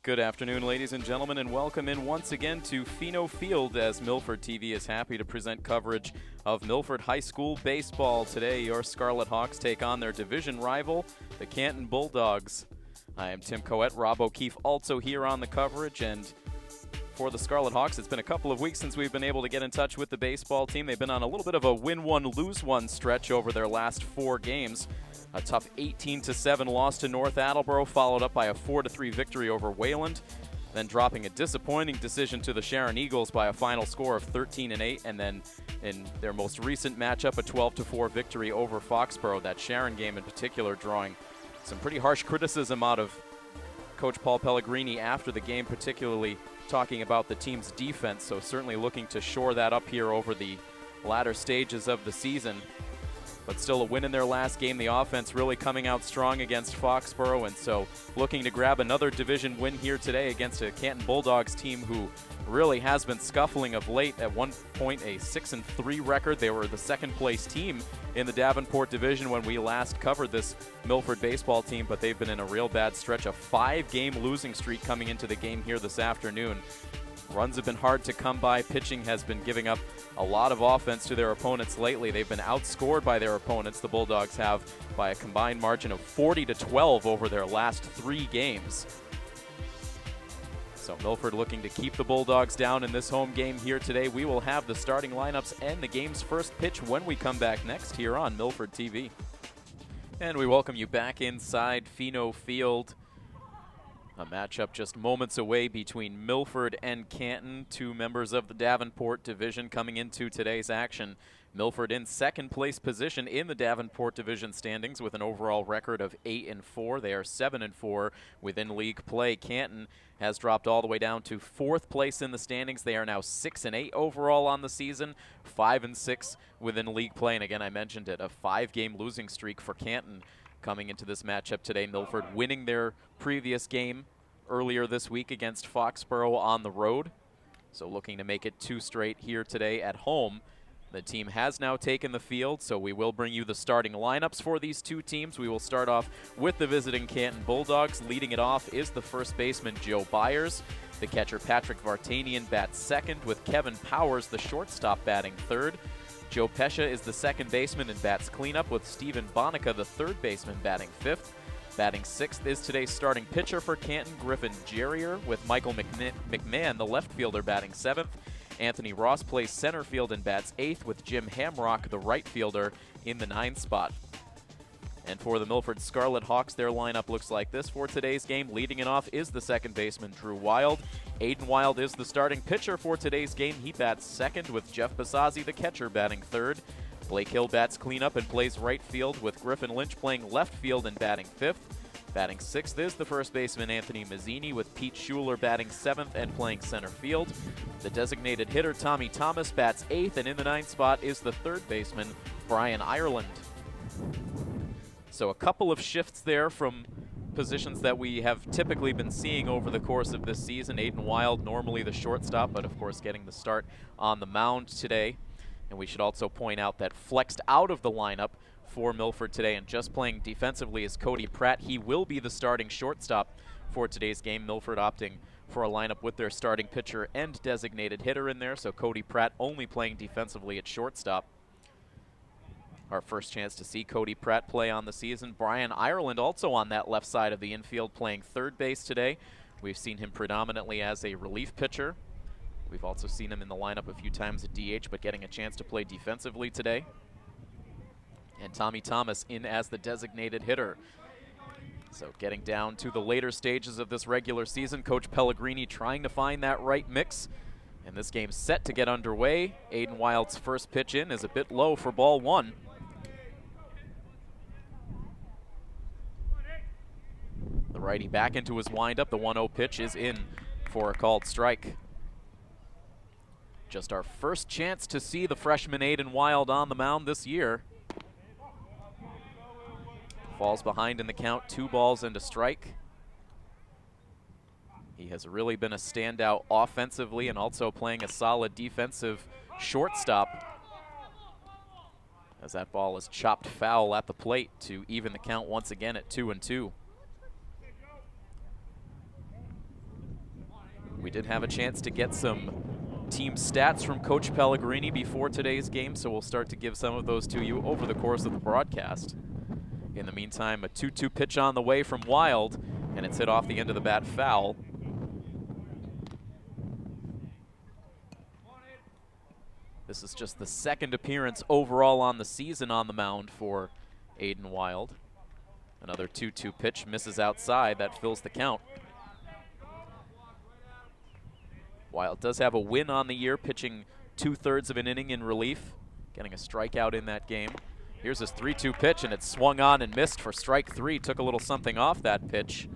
Good afternoon, ladies and gentlemen, and welcome in once again to Pheno Field as Milford TV is happy to present coverage of Milford High School baseball. Today, your Scarlet Hawks take on their division rival, the Canton Bulldogs. I am Tim Coette, Rob O'Keefe also here on the coverage, and for the Scarlet Hawks, it's been a couple of weeks since we've been able to get in touch with the baseball team. They've been on a little bit of a win-one, lose-one stretch over their last 4 games. A tough 18-7 loss to North Attleboro, followed up by a 4-3 victory over Wayland, then dropping a disappointing decision to the Sharon Eagles by a final score of 13-8, and then in their most recent matchup, a 12-4 victory over Foxborough. That Sharon game in particular drawing some pretty harsh criticism out of Coach Paul Pellegrini after the game, particularly talking about the team's defense, so certainly looking to shore that up here over the latter stages of the season. But still a win in their last game. The offense really coming out strong against Foxborough, and so looking to grab another division win here today against a Canton Bulldogs team who really has been scuffling of late. At one point, a 6-3 record. They were the second-place team in the Davenport division when we last covered this Milford baseball team, but they've been in a real bad stretch, a 5-game losing streak coming into the game here this afternoon. Runs have been hard to come by. Pitching has been giving up a lot of offense to their opponents lately. They've been outscored by their opponents, the Bulldogs have, by a combined margin of 40-12 over their last 3 games. So Milford looking to keep the Bulldogs down in this home game here today. We will have the starting lineups and the game's first pitch when we come back next here on Milford TV. And we welcome you back inside Pheno Field. A matchup just moments away between Milford and Canton, 2 members of the Davenport division coming into today's action. Milford in second place position in the Davenport division standings with an overall record of 8-4. They are 7-4 within league play. Canton has dropped all the way down to 4th place in the standings. They are now 6-8 overall on the season, 5-6 within league play. And again, I mentioned it, a 5-game losing streak for Canton coming into this matchup today. Milford winning their previous game earlier this week against Foxborough on the road. So looking to make it 2 straight here today at home. The team has now taken the field, so we will bring you the starting lineups for these 2 teams. We will start off with the visiting Canton Bulldogs. Leading it off is the first baseman, Joe Byers. The catcher, Patrick Vartanian, bats second, with Kevin Powers, the shortstop, batting third. Joe Pescia is the second baseman and bats cleanup, with Stephen Bonica, the third baseman, batting fifth. Batting sixth is today's starting pitcher for Canton, Griffin Jerrier, with Michael McMahon, the left fielder, batting seventh. Anthony Ross plays center field and bats eighth, with Jim Hamrock, the right fielder, in the 9th spot. And for the Milford Scarlet Hawks, their lineup looks like this for today's game. Leading it off is the second baseman, Drew Wild. Aiden Wild is the starting pitcher for today's game. He bats second, with Jeff Basazzi, the catcher, batting third. Blake Hill bats cleanup and plays right field, with Griffin Lynch playing left field and batting fifth. Batting sixth is the first baseman, Anthony Mazzini, with Pete Schuler batting seventh and playing center field. The designated hitter, Tommy Thomas, bats eighth, and in the 9th spot is the third baseman, Brian Ireland. So a couple of shifts there from positions that we have typically been seeing over the course of this season. Aiden Wild, normally the shortstop, but of course getting the start on the mound today. And we should also point out that flexed out of the lineup for Milford today and just playing defensively is Cody Pratt. He will be the starting shortstop for today's game. Milford opting for a lineup with their starting pitcher and designated hitter in there, so Cody Pratt only playing defensively at shortstop. Our first chance to see Cody Pratt play on the season. Brian Ireland also on that left side of the infield playing third base today. We've seen him predominantly as a relief pitcher. We've also seen him in the lineup a few times at DH, but getting a chance to play defensively today. And Tommy Thomas in as the designated hitter. So getting down to the later stages of this regular season, Coach Pellegrini trying to find that right mix. And this game's set to get underway. Aiden Wild's first pitch in is a bit low for ball 1. The righty back into his windup. The 1-0 pitch is in for a called strike. Just our first chance to see the freshman Aiden Wild on the mound this year. Falls behind in the count, 2 balls and a strike. He has really been a standout offensively and also playing a solid defensive shortstop, as that ball is chopped foul at the plate to even the count once again at 2-2. did have a chance to get some team stats from Coach Pellegrini before today's game, so we'll start to give some of those to you over the course of the broadcast. In the meantime, a 2-2 pitch on the way from Wild, and it's hit off the end of the bat foul. This is just the second appearance overall on the season on the mound for Aiden Wild. Another 2-2 pitch misses outside. That fills the count. Wild does have a win on the year, pitching 2/3 of an inning in relief, getting a strikeout in that game. Here's his 3-2 pitch, and it swung on and missed for strike 3. Took a little something off that pitch.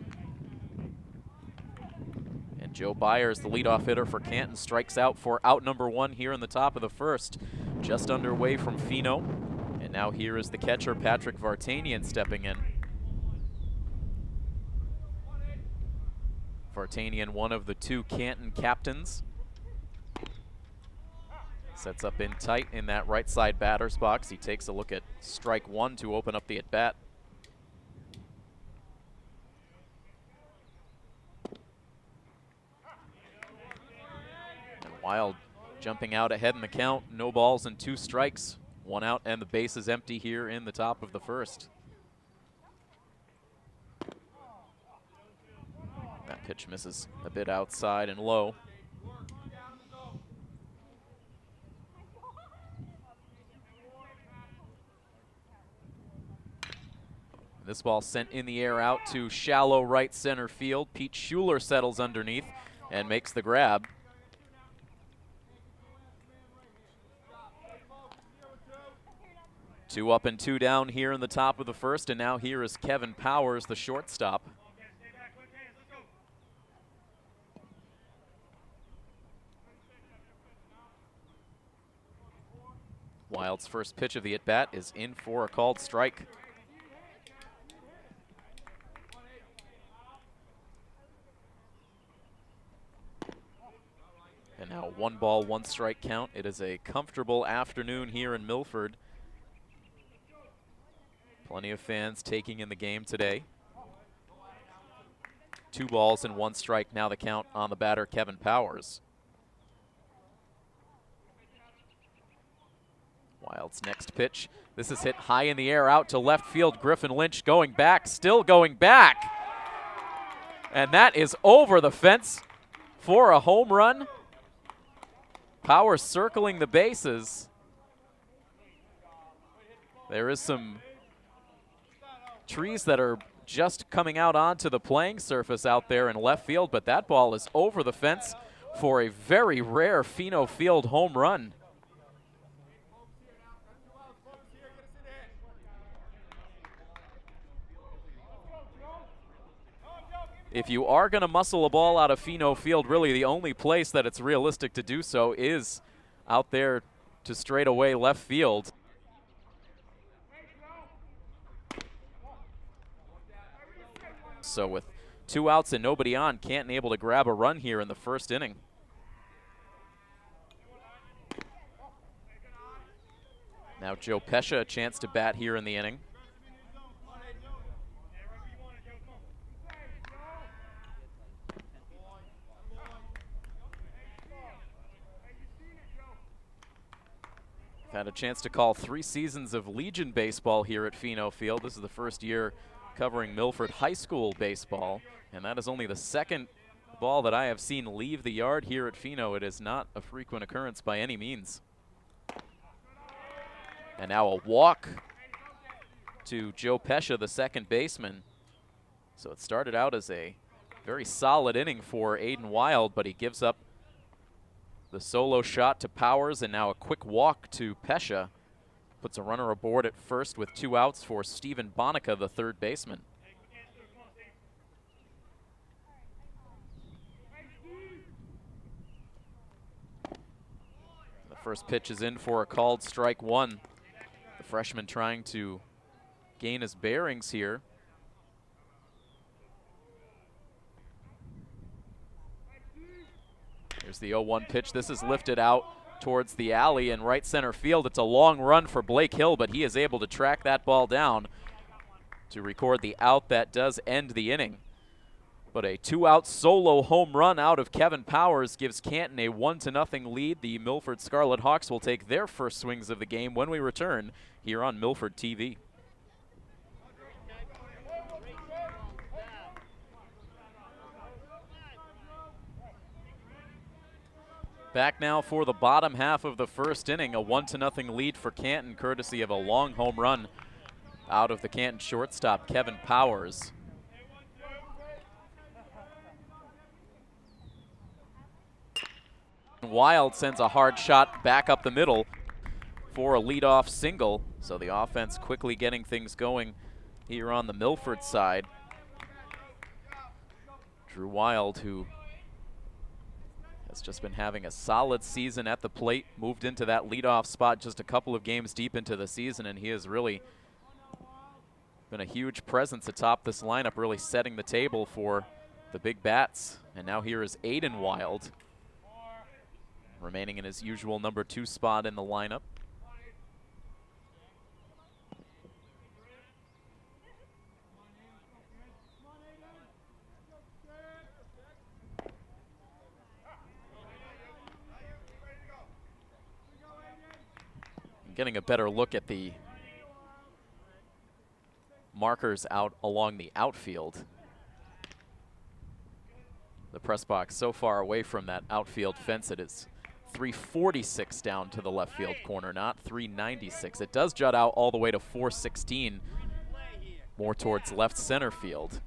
And Joe Byers, the leadoff hitter for Canton, strikes out for out number 1 here in the top of the first. Just underway from Fino. And now here is the catcher, Patrick Vartanian, stepping in. Vartanian, one of the 2 Canton captains. Sets up in tight in that right side batter's box. He takes a look at strike 1 to open up the at-bat. And Wild jumping out ahead in the count. No balls and 2 strikes. 1 out and the base is empty here in the top of the first. That pitch misses a bit outside and low. This ball sent in the air out to shallow right center field. Pete Schuler settles underneath and makes the grab. Two up and 2 down here in the top of the first, and now here is Kevin Powers, the shortstop. Wild's first pitch of the at-bat is in for a called strike. And now 1 ball, 1 strike count. It is a comfortable afternoon here in Milford. Plenty of fans taking in the game today. 2 balls and 1 strike. Now the count on the batter, Kevin Powers. Wild's next pitch. This is hit high in the air out to left field. Griffin Lynch going back, still going back. And that is over the fence for a home run. Powers circling the bases. There is some trees that are just coming out onto the playing surface out there in left field, but that ball is over the fence for a very rare Fino Field home run. If you are going to muscle a ball out of Fino Field, really the only place that it's realistic to do so is out there to straightaway left field. So with 2 outs and nobody on, Canton able to grab a run here in the first inning. Now Joe Pescia a chance to bat here in the inning. Had a chance to call 3 seasons of Legion baseball here at Fino Field. This is the first year covering Milford High School baseball, and that is only the second ball that I have seen leave the yard here at Fino. It is not a frequent occurrence by any means. And now a walk to Joe Pescia, the second baseman. So it started out as a very solid inning for Aiden Wild, but he gives up the solo shot to Powers, and now a quick walk to Pescia. Puts a runner aboard at first with 2 outs for Stephen Bonica, the third baseman. The first pitch is in for a called strike 1. The freshman trying to gain his bearings here. Here's the 0-1 pitch. This is lifted out towards the alley in right center field. It's a long run for Blake Hill, but he is able to track that ball down to record the out that does end the inning. But a 2-out solo home run out of Kevin Powers gives Canton a 1-0 lead. The Milford Scarlet Hawks will take their first swings of the game when we return here on Milford TV. Back now for the bottom half of the first inning, a 1-0 lead for Canton, courtesy of a long home run out of the Canton shortstop, Kevin Powers. Wild sends a hard shot back up the middle for a leadoff single, so the offense quickly getting things going here on the Milford side. Drew Wild, who has just been having a solid season at the plate, moved into that leadoff spot just a couple of games deep into the season, and he has really been a huge presence atop this lineup, really setting the table for the big bats. And now here is Aiden Wild, remaining in his usual number 2 spot in the lineup. Getting a better look at the markers out along the outfield. The press box so far away from that outfield fence, it is 346 down to the left field corner, not 396. It does jut out all the way to 416, more towards left center field.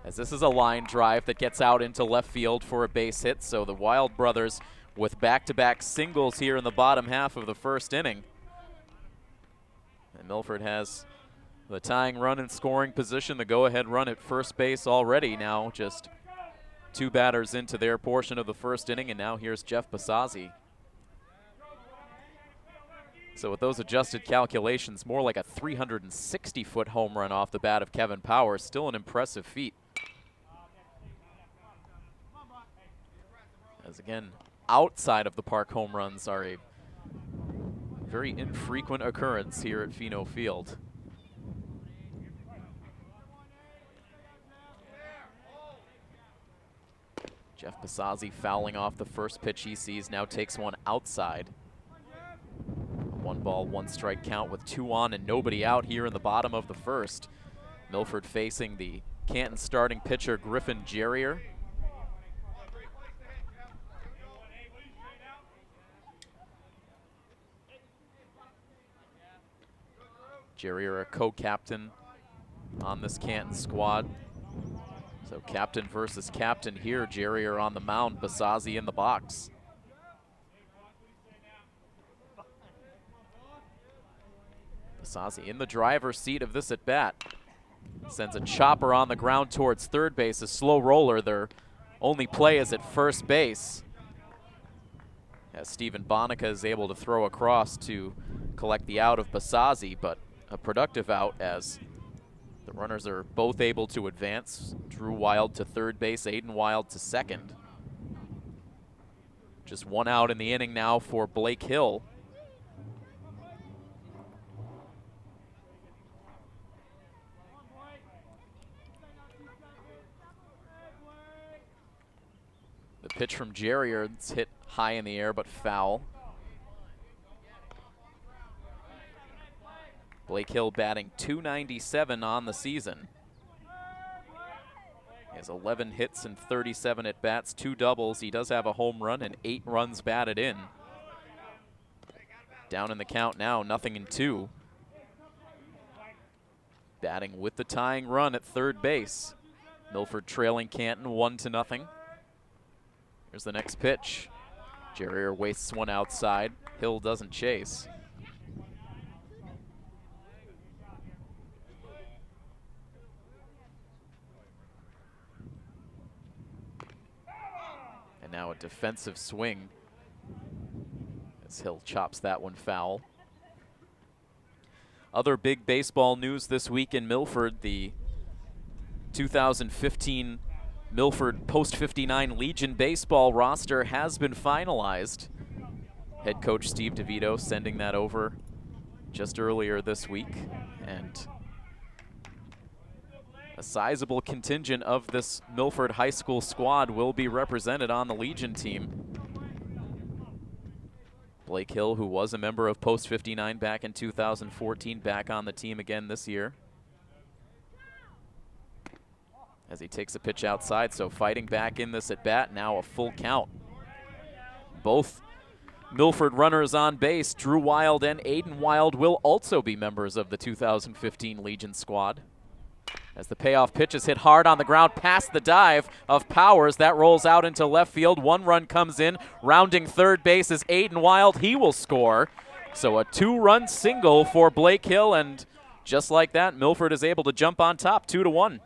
As this is a line drive that gets out into left field for a base hit, so the Wild brothers with back-to-back singles here in the bottom half of the first inning. And Milford has the tying run in scoring position, the go-ahead run at first base already. Now just 2 batters into their portion of the first inning, and now here's Jeff Basazzi. So with those adjusted calculations, more like a 360-foot home run off the bat of Kevin Powers. Still an impressive feat. As again, outside of the park home runs are a very infrequent occurrence here at Pheno Field. Jeff Basazzi fouling off the first pitch he sees, now takes one outside. A 1-ball, 1-strike count with 2 on and nobody out here in the bottom of the first. Milford facing the Canton starting pitcher, Griffin Jerrier. Jerrier, a co-captain on this Canton squad. So captain versus captain here. Jerrier on the mound, Basazzi in the box. Basazzi in the driver's seat of this at bat. Sends a chopper on the ground towards third base, a slow roller. Their only play is at first base, as Stephen Bonica is able to throw across to collect the out of Basazzi, but a productive out as the runners are both able to advance. Drew Wild to third base, Aiden Wild to second. Just 1 out in the inning now for Blake Hill. The pitch from Jerrier, it's hit high in the air but foul. Blake Hill batting .297 on the season. He has 11 hits and 37 at-bats, 2 doubles. He does have a home run and 8 runs batted in. Down in the count now, 0-2. Batting with the tying run at third base. Milford trailing Canton 1-0. Here's the next pitch. Jerrier wastes one outside. Hill doesn't chase. And now a defensive swing as Hill chops that one foul. Other big baseball news this week in Milford, the 2015 Milford Post-59 Legion baseball roster has been finalized. Head coach Steve DeVito sending that over just earlier this week. And A sizable contingent of this Milford High School squad will be represented on the Legion team. Blake Hill, who was a member of Post 59 back in 2014, back on the team again this year. As he takes a pitch outside, so fighting back in this at bat, now a full count. Both Milford runners on base, Drew Wild and Aiden Wild, will also be members of the 2015 Legion squad. As the payoff pitch is hit hard on the ground past the dive of Powers, that rolls out into left field. One run comes in, rounding third base is Aiden Wild. He will score. So a two-run single for Blake Hill, and just like that, Milford is able to jump on top, 2-1.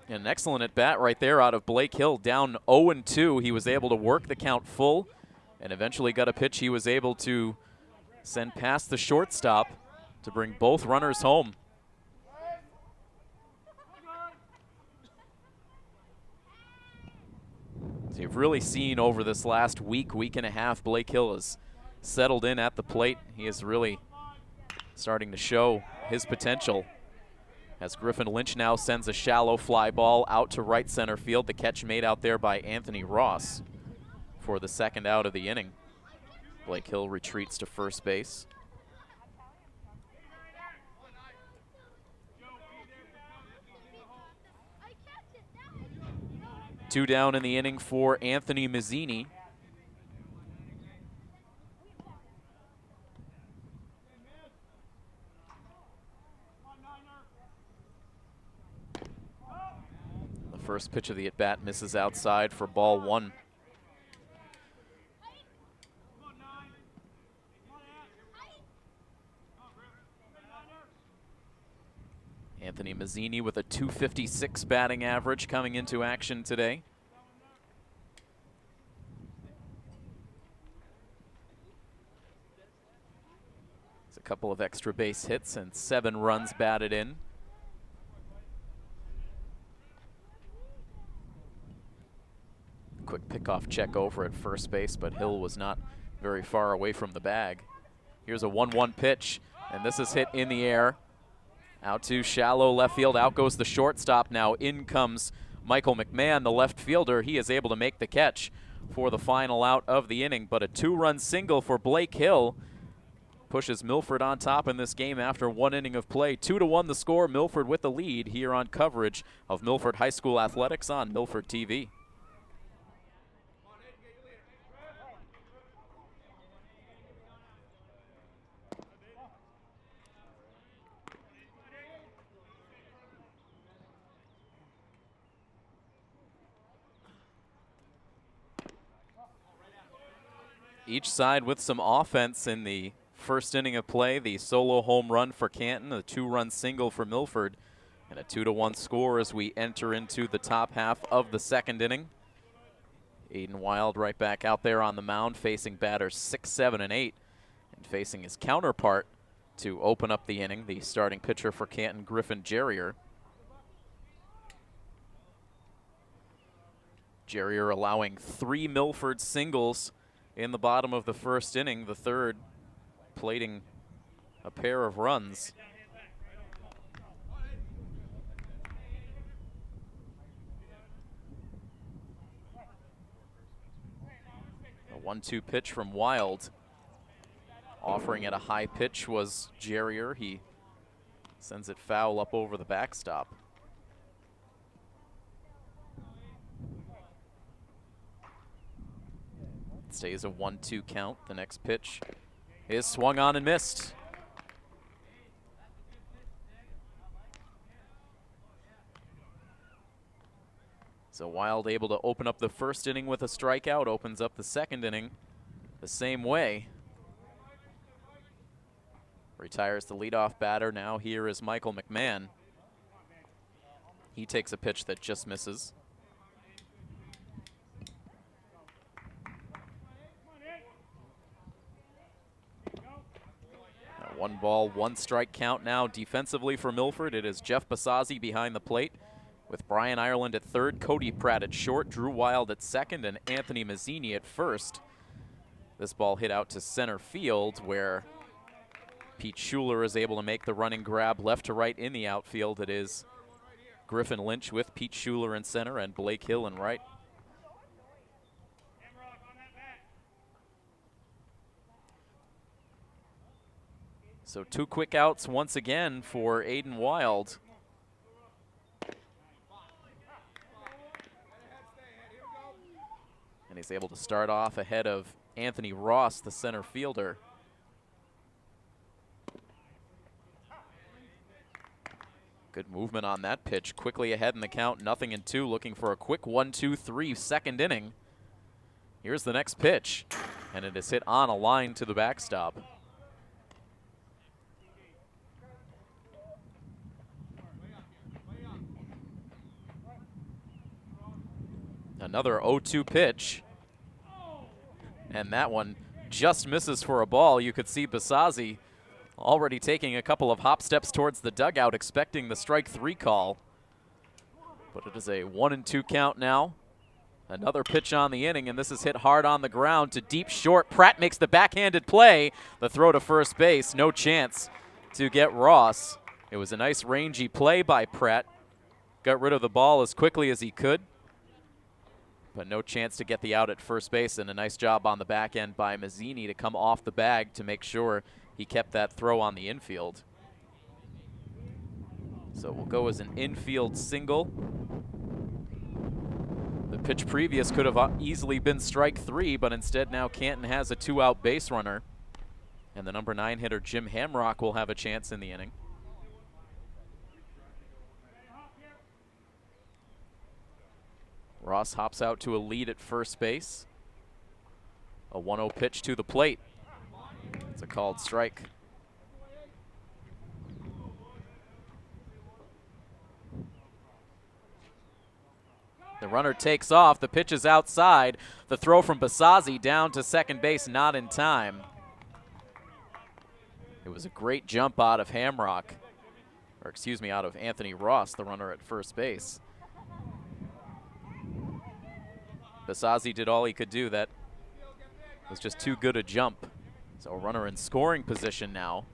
An excellent at-bat right there out of Blake Hill, down 0-2. He was able to work the count full and eventually got a pitch he was able to send past the shortstop to bring both runners home. So you've really seen over this last week and a half, Blake Hill has settled in at the plate. He is really starting to show his potential. As Griffin Lynch now sends a shallow fly ball out to right center field. The catch made out there by Anthony Ross for the second out of the inning. Blake Hill retreats to first base. Two down in the inning for Anthony Mazzini. The first pitch of the at-bat misses outside for ball one. Anthony Mazzini with a .256 batting average coming into action today. It's a couple of extra base hits and 7 runs batted in. Quick pickoff check over at first base, but Hill was not very far away from the bag. Here's a 1-1 pitch, and this is hit in the air. Out to shallow left field. Out goes the shortstop now. In comes Michael McMahon, the left fielder. He is able to make the catch for the final out of the inning. But a 2-run single for Blake Hill pushes Milford on top in this game after 1 inning of play. 2-1 the score. Milford with the lead here on coverage of Milford High School Athletics on Milford TV. Each side with some offense in the first inning of play. The solo home run for Canton, a 2-run single for Milford, and a 2-1 score as we enter into the top half of the second inning. Aiden Wild right back out there on the mound, facing batters 6, 7, and 8, and facing his counterpart to open up the inning, the starting pitcher for Canton, Griffin Jerrier. Jerrier allowing 3 Milford singles in the bottom of the first inning, the third plating a pair of runs. A 1-2 pitch from Wild. Offering at a high pitch was Jerrier. He sends it foul up over the backstop. Stays a 1-2 count. The next pitch is swung on and missed. So Wild able to open up the first inning with a strikeout, opens up the second inning the same way. Retires the leadoff batter. Now here is Michael McMahon. He takes a pitch that just misses. A 1-ball, 1-strike count now defensively for Milford. It is Jeff Basazzi behind the plate with Brian Ireland at third, Cody Pratt at short, Drew Wild at second, and Anthony Mazzini at first. This ball hit out to center field where Pete Schuler is able to make the running grab left to right in the outfield. It is Griffin Lynch with Pete Schuler in center and Blake Hill in right. So 2 quick outs once again for Aiden Wild. And he's able to start off ahead of Anthony Ross, the center fielder. Good movement on that pitch. Quickly ahead in the count, 0-2, looking for a quick 1-2-3 second inning. Here's the next pitch, and it is hit on a line to the backstop. Another 0-2 pitch. And that one just misses for a ball. You could see Basazzi already taking a couple of hop steps towards the dugout, expecting the strike 3 call. But it is a 1-2 count now. Another pitch on the inning, and this is hit hard on the ground to deep short. Pratt makes the backhanded play. The throw to first base, no chance to get Ross. It was a nice rangy play by Pratt. Got rid of the ball as quickly as he could, but no chance to get the out at first base, and a nice job on the back end by Mazzini to come off the bag to make sure he kept that throw on the infield. So we'll go as an infield single. The pitch previous could have easily been strike 3, but instead now Canton has a 2-out base runner, and the number 9 hitter Jim Hamrock will have a chance in the inning. Ross hops out to a lead at first base. A 1-0 pitch to the plate. It's a called strike. The runner takes off. The pitch is outside. The throw from Basazzi down to second base, not in time. It was a great jump out of Hamrock, or excuse me, out of Anthony Ross, the runner at first base. Basazzi did all he could do. That was just too good a jump. So a runner in scoring position now.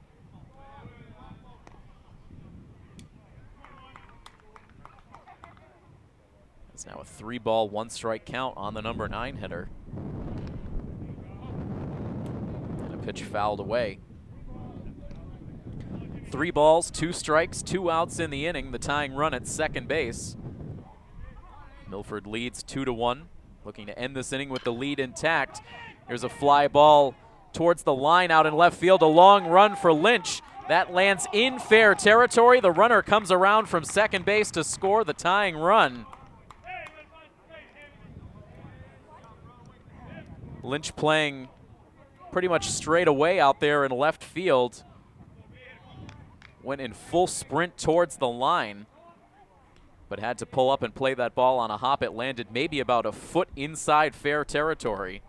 It's now a 3-ball, 1-strike count on the number 9 hitter. And a pitch fouled away. 3 balls, 2 strikes, 2 outs in the inning. The tying run at second base. Milford leads 2-1. Looking to end this inning with the lead intact. Here's a fly ball towards the line out in left field. A long run for Lynch. That lands in fair territory. The runner comes around from second base to score the tying run. Lynch playing pretty much straight away out there in left field. Went in full sprint towards the line, but had to pull up and play that ball on a hop. It landed maybe about a foot inside fair territory.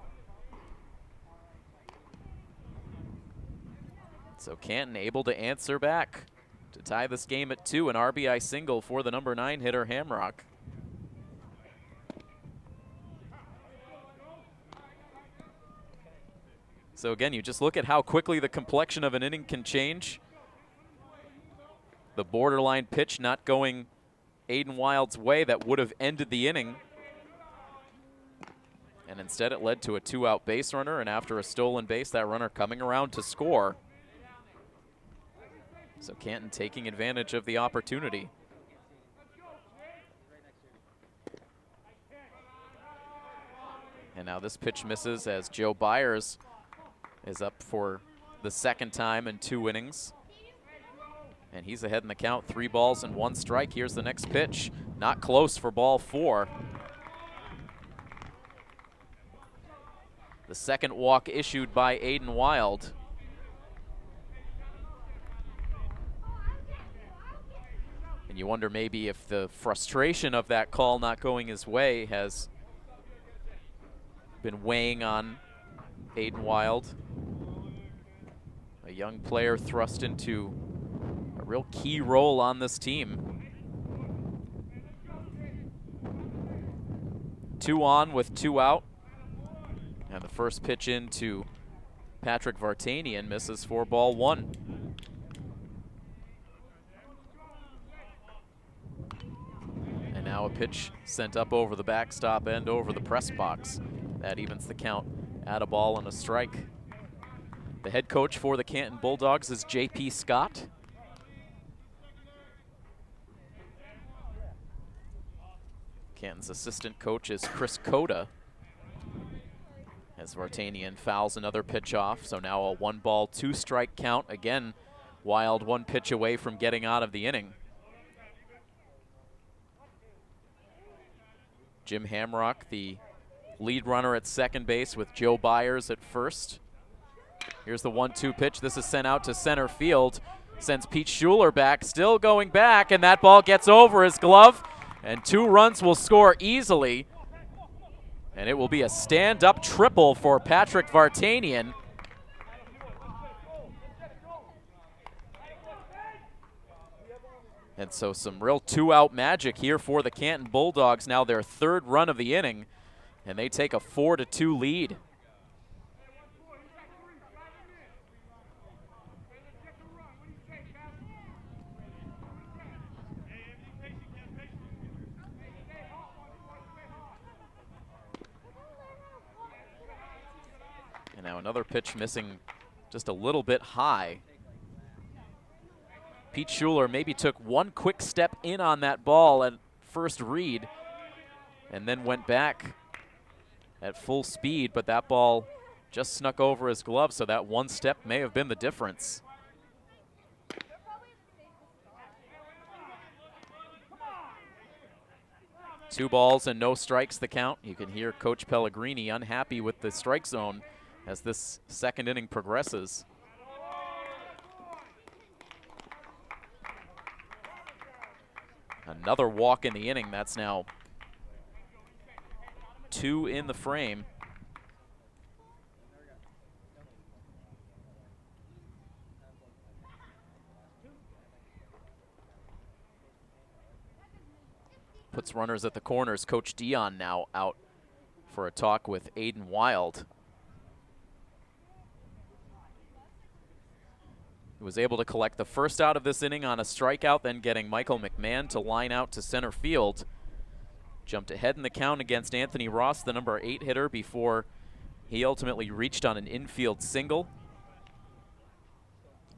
So Canton able to answer back to tie this game at 2. An RBI single for the number 9 hitter Hamrock. So again, you just look at how quickly the complexion of an inning can change. The borderline pitch not going Aiden Wild's way that would have ended the inning. And instead it led to a 2-out base runner, and after a stolen base, that runner coming around to score. So Canton taking advantage of the opportunity. And now this pitch misses as Joe Byers is up for the second time in 2 innings. And he's ahead in the count, 3 balls and 1 strike. Here's the next pitch. Not close for ball 4. The second walk issued by Aiden Wild. And you wonder maybe if the frustration of that call not going his way has been weighing on Aiden Wild. A young player thrust into a real key role on this team. 2 on with 2 out. And the first pitch into Patrick Vartanian misses for ball 1. And now a pitch sent up over the backstop and over the press box. That evens the count at a ball and a strike. The head coach for the Canton Bulldogs is J.P. Scott. Canton's assistant coach is Chris Coda. As Vartanian fouls another pitch off, so now a 1-ball, 2-strike count. Again, Wild 1 pitch away from getting out of the inning. Jim Hamrock, the lead runner at second base with Joe Byers at first. Here's the 1-2 pitch. This is sent out to center field. Sends Pete Schuler back, still going back, and that ball gets over his glove. And 2 runs will score easily. And it will be a stand-up triple for Patrick Vartanian. And so some real 2-out magic here for the Canton Bulldogs. Now their 3rd run of the inning, and they take a 4-2 lead. And now another pitch missing just a little bit high. Pete Schuler maybe took one quick step in on that ball at first read and then went back at full speed, but that ball just snuck over his glove, so that one step may have been the difference. Two balls and no strikes the count. You can hear Coach Pellegrini unhappy with the strike zone as this second inning progresses. Another walk in the inning. That's now 2 in the frame. Puts runners at the corners. Coach Dion now out for a talk with Aiden Wild. He was able to collect the first out of this inning on a strikeout, then getting Michael McMahon to line out to center field. Jumped ahead in the count against Anthony Ross, the number 8 hitter, before he ultimately reached on an infield single.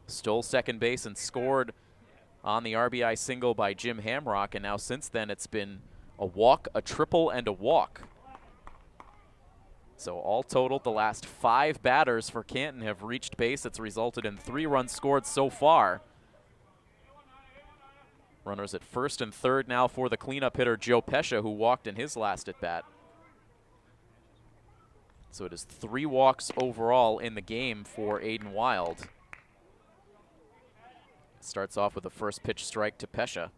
Stole second base and scored on the RBI single by Jim Hamrock, and now since then it's been a walk, a triple, and a walk. So all totaled, the last 5 batters for Canton have reached base. It's resulted in 3 runs scored so far. Runners at first and third now for the cleanup hitter Joe Pescia, who walked in his last at bat. So it is 3 walks overall in the game for Aiden Wild. Starts off with a first pitch strike to Pescia.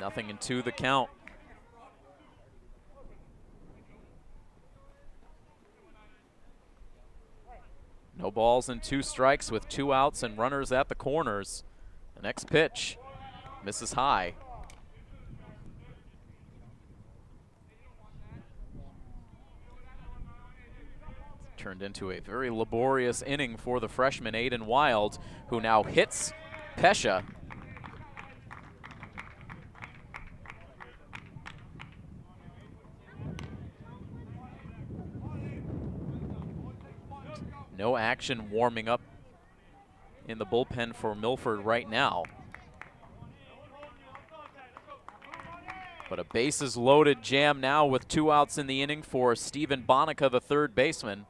Nothing in 2 the count. No balls and 2 strikes with 2 outs and runners at the corners. The next pitch misses high. Turned into a very laborious inning for the freshman Aiden Wild, who now hits Pescia. No action warming up in the bullpen for Milford right now. But a bases loaded jam now with 2 outs in the inning for Stephen Bonica, the third baseman,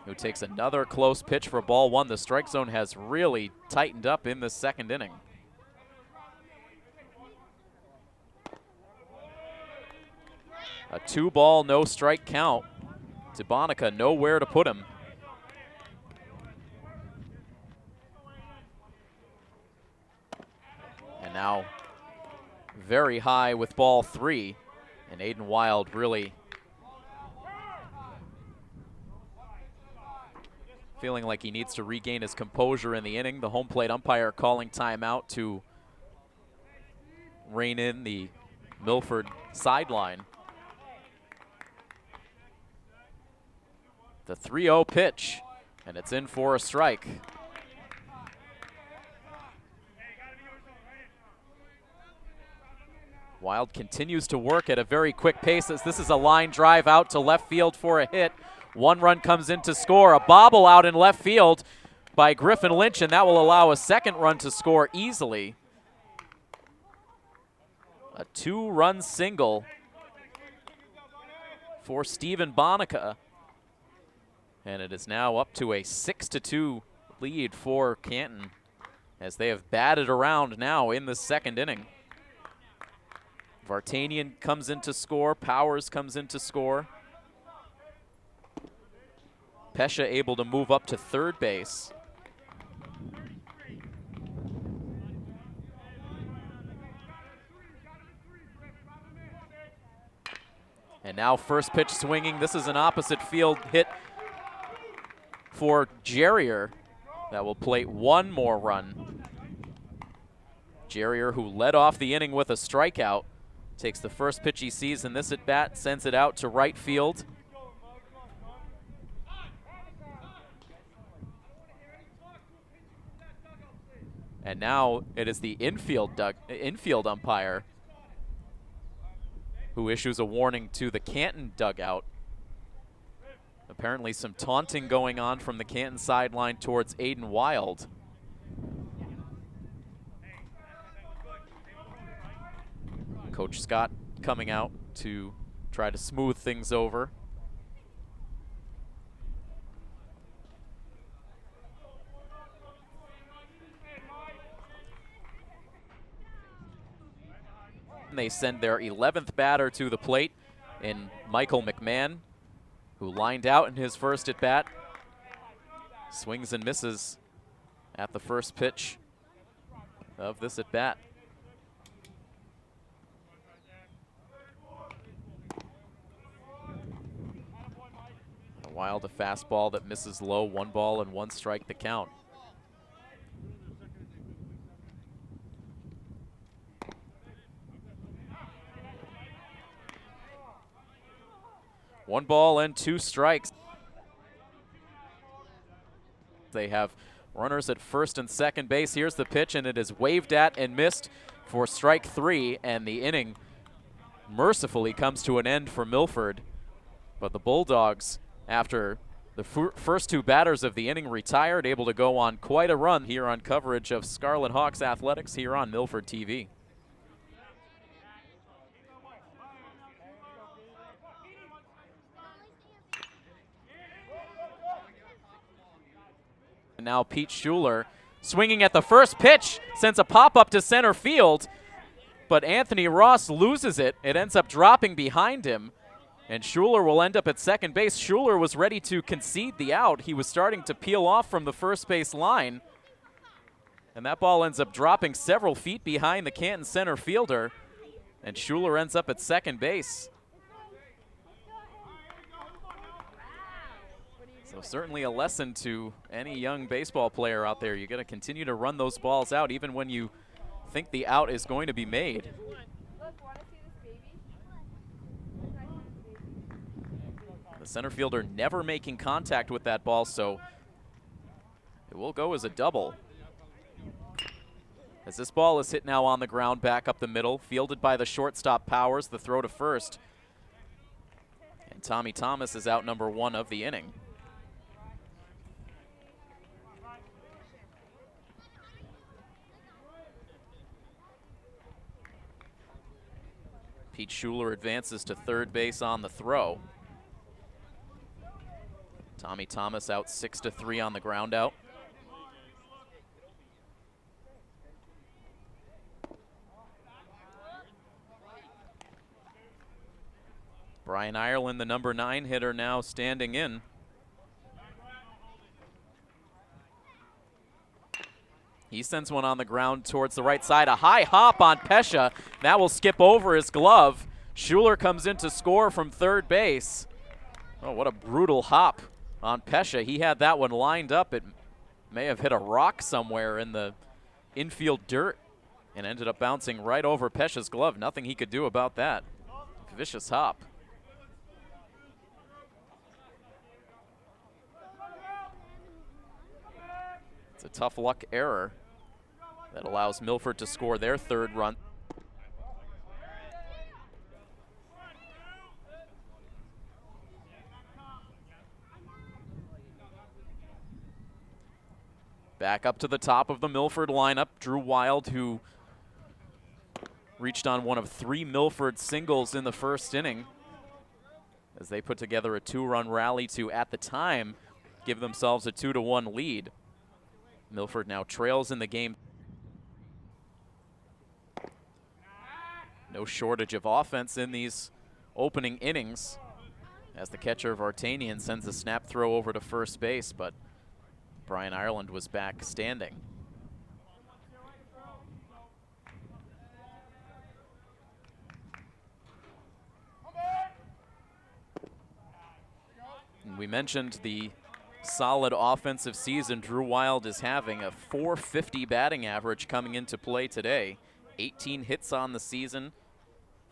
who takes another close pitch for ball 1. The strike zone has really tightened up in the second inning. A 2-ball, no strike count. To Bonica, nowhere to put him. And now very high with ball 3. And Aiden Wild really feeling like he needs to regain his composure in the inning. The home plate umpire calling timeout to rein in the Milford sideline. The 3-0 pitch, and it's in for a strike. Wild continues to work at a very quick pace as this is a line drive out to left field for a hit. One run comes in to score. A bobble out in left field by Griffin Lynch, and that will allow a second run to score easily. A 2-run single for Steven Bonica. And it is now up to a 6-2 lead for Canton as they have batted around now in the second inning. Vartanian comes in to score. Powers comes in to score. Pesha able to move up to third base. And now first pitch swinging. This is an opposite field hit for Jerrier that will plate one more run. Jerrier, who led off the inning with a strikeout, takes the first pitch he sees in this at-bat, sends it out to right field. And now it is the infield umpire who issues a warning to the Canton dugout. Apparently some taunting going on from the Canton sideline towards Aiden Wild. Coach Scott coming out to try to smooth things over. They send their 11th batter to the plate in Michael McMahon, who lined out in his first at-bat. Swings and misses at the first pitch of this at-bat. Wild, a fastball that misses low, 1 ball and 1 strike the count. One ball and 2 strikes. They have runners at first and second base. Here's the pitch, and it is waved at and missed for strike 3, and the inning mercifully comes to an end for Milford. But the Bulldogs, after the first 2 batters of the inning retired, able to go on quite a run here on coverage of Scarlet Hawks athletics here on Milford TV. And now Pete Schuler swinging at the first pitch, sends a pop-up to center field, but Anthony Ross loses it. It ends up dropping behind him, and Schuler will end up at second base. Schuler was ready to concede the out. He was starting to peel off from the first base line, and that ball ends up dropping several feet behind the Canton center fielder, and Schuler ends up at second base. So certainly a lesson to any young baseball player out there. You got to continue to run those balls out even when you think the out is going to be made. The center fielder never making contact with that ball, so it will go as a double. As this ball is hit now on the ground back up the middle, fielded by the shortstop Powers, the throw to first. And Tommy Thomas is out number 1 of the inning. Pete Schuler advances to third base on the throw. Tommy Thomas out 6-3 on the ground out. Brian Ireland, the number 9 hitter, now standing in. He sends one on the ground towards the right side. A high hop on Pesha. That will skip over his glove. Schuler comes in to score from third base. Oh, what a brutal hop on Pesha. He had that one lined up. It may have hit a rock somewhere in the infield dirt and ended up bouncing right over Pesha's glove. Nothing he could do about that. Vicious hop. It's a tough luck error that allows Milford to score their third run. Back up to the top of the Milford lineup, Drew Wild, who reached on one of 3 Milford singles in the first inning as they put together a 2-run rally to, at the time, give themselves a 2-1 lead. Milford now trails in the game. No shortage of offense in these opening innings as the catcher Vartanian sends a snap throw over to first base, but Brian Ireland was back standing. And we mentioned the solid offensive season Drew Wild is having, a .450 batting average coming into play today. 18 hits on the season,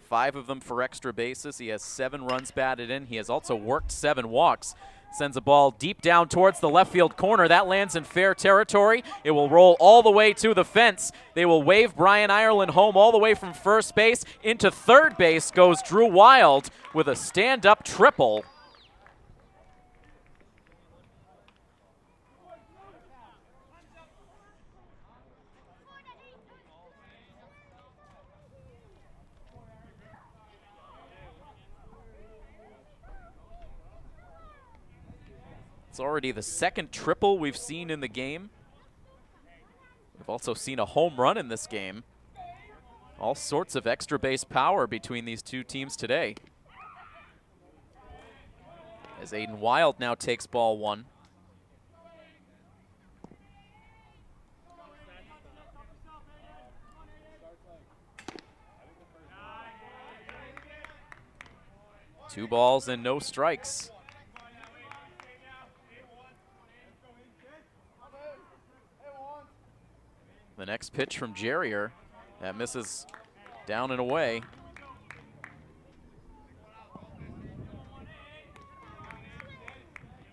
5 of them for extra bases. He has 7 runs batted in. He has also worked 7 walks. Sends a ball deep down towards the left field corner. That lands in fair territory. It will roll all the way to the fence. They will wave Brian Ireland home all the way from first base. Into third base goes Drew Wild with a stand-up triple. It's already the second triple we've seen in the game. We've also seen a home run in this game. All sorts of extra base power between these two teams today. As Aiden Wild now takes ball 1. Two balls and no strikes. The next pitch from Jerrier, that misses down and away.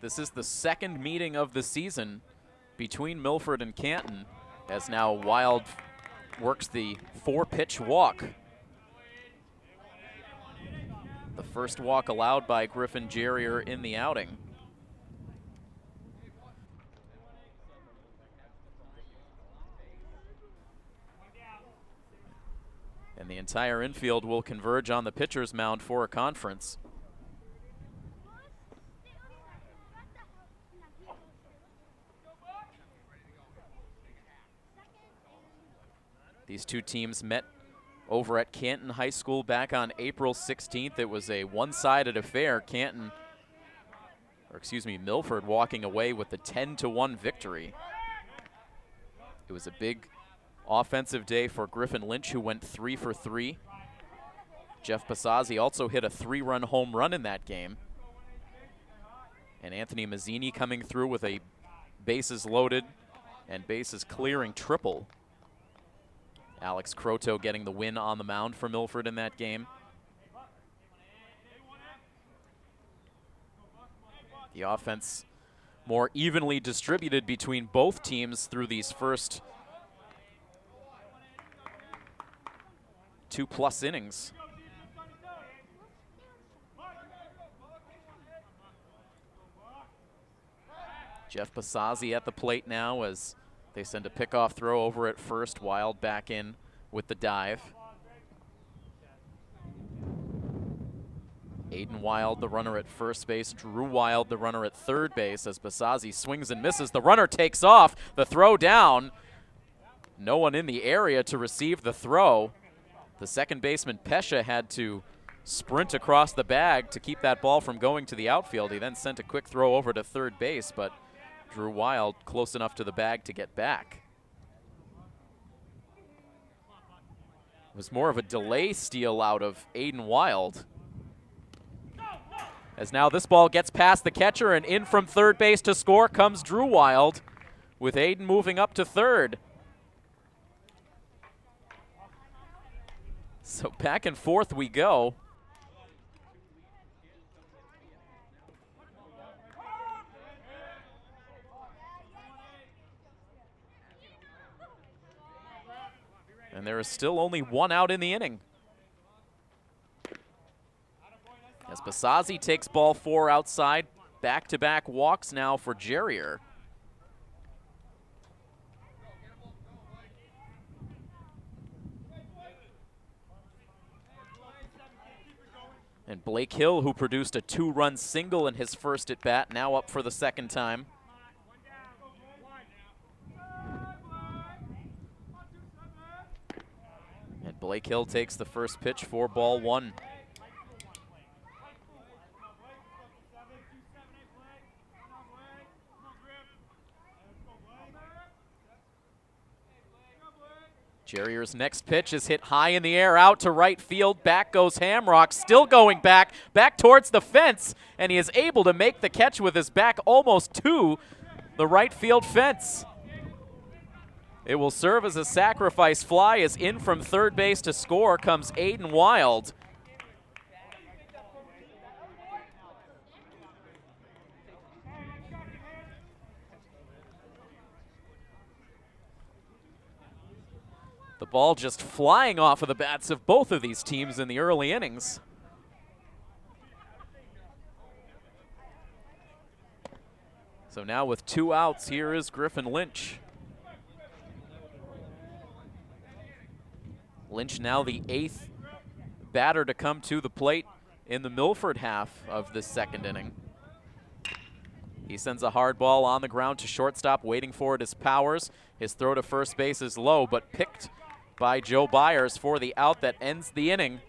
This is the second meeting of the season between Milford and Canton, as now Wild works the 4-pitch walk. The first walk allowed by Griffin Jerrier in the outing. And the entire infield will converge on the pitcher's mound for a conference. These two teams met over at Canton High School back on April 16th. It was a one-sided affair. Milford walking away with the 10-1 victory. It was a big offensive day for Griffin Lynch, who went 3 for 3. Jeff Pasazzi also hit a 3-run home run in that game. And Anthony Mazzini coming through with a bases loaded and bases clearing triple. Alex Croteau getting the win on the mound for Milford in that game. The offense more evenly distributed between both teams through these first 2+ innings. Jeff Pasazzi at the plate now as they send a pickoff throw over at first. Wild back in with the dive. Aiden Wild, the runner at first base. Drew Wild, the runner at third base, as Pasazzi swings and misses. The runner takes off. The throw down. No one in the area to receive the throw. The second baseman, Pesha, had to sprint across the bag to keep that ball from going to the outfield. He then sent a quick throw over to third base, but Drew Wild close enough to the bag to get back. It was more of a delay steal out of Aiden Wild. As now this ball gets past the catcher, and in from third base to score comes Drew Wild, with Aiden moving up to third. So back and forth we go. And there is still only one out in the inning. As Basazzi takes ball 4 outside, back-to-back walks now for Jerrier. And Blake Hill, who produced a 2-run single in his first at-bat, now up for the second time. And Blake Hill takes the first pitch for ball 1. Jerrier's next pitch is hit high in the air, out to right field. Back goes Hamrock, still going back towards the fence, and he is able to make the catch with his back almost to the right field fence. It will serve as a sacrifice fly, as in from third base to score comes Aiden Wild. The ball just flying off of the bats of both of these teams in the early innings. So now with 2 outs, here is Griffin Lynch. Lynch now the 8th batter to come to the plate in the Milford half of this second inning. He sends a hard ball on the ground to shortstop, waiting for it is Powers. His throw to first base is low, but picked by Joe Byers for the out that ends the inning.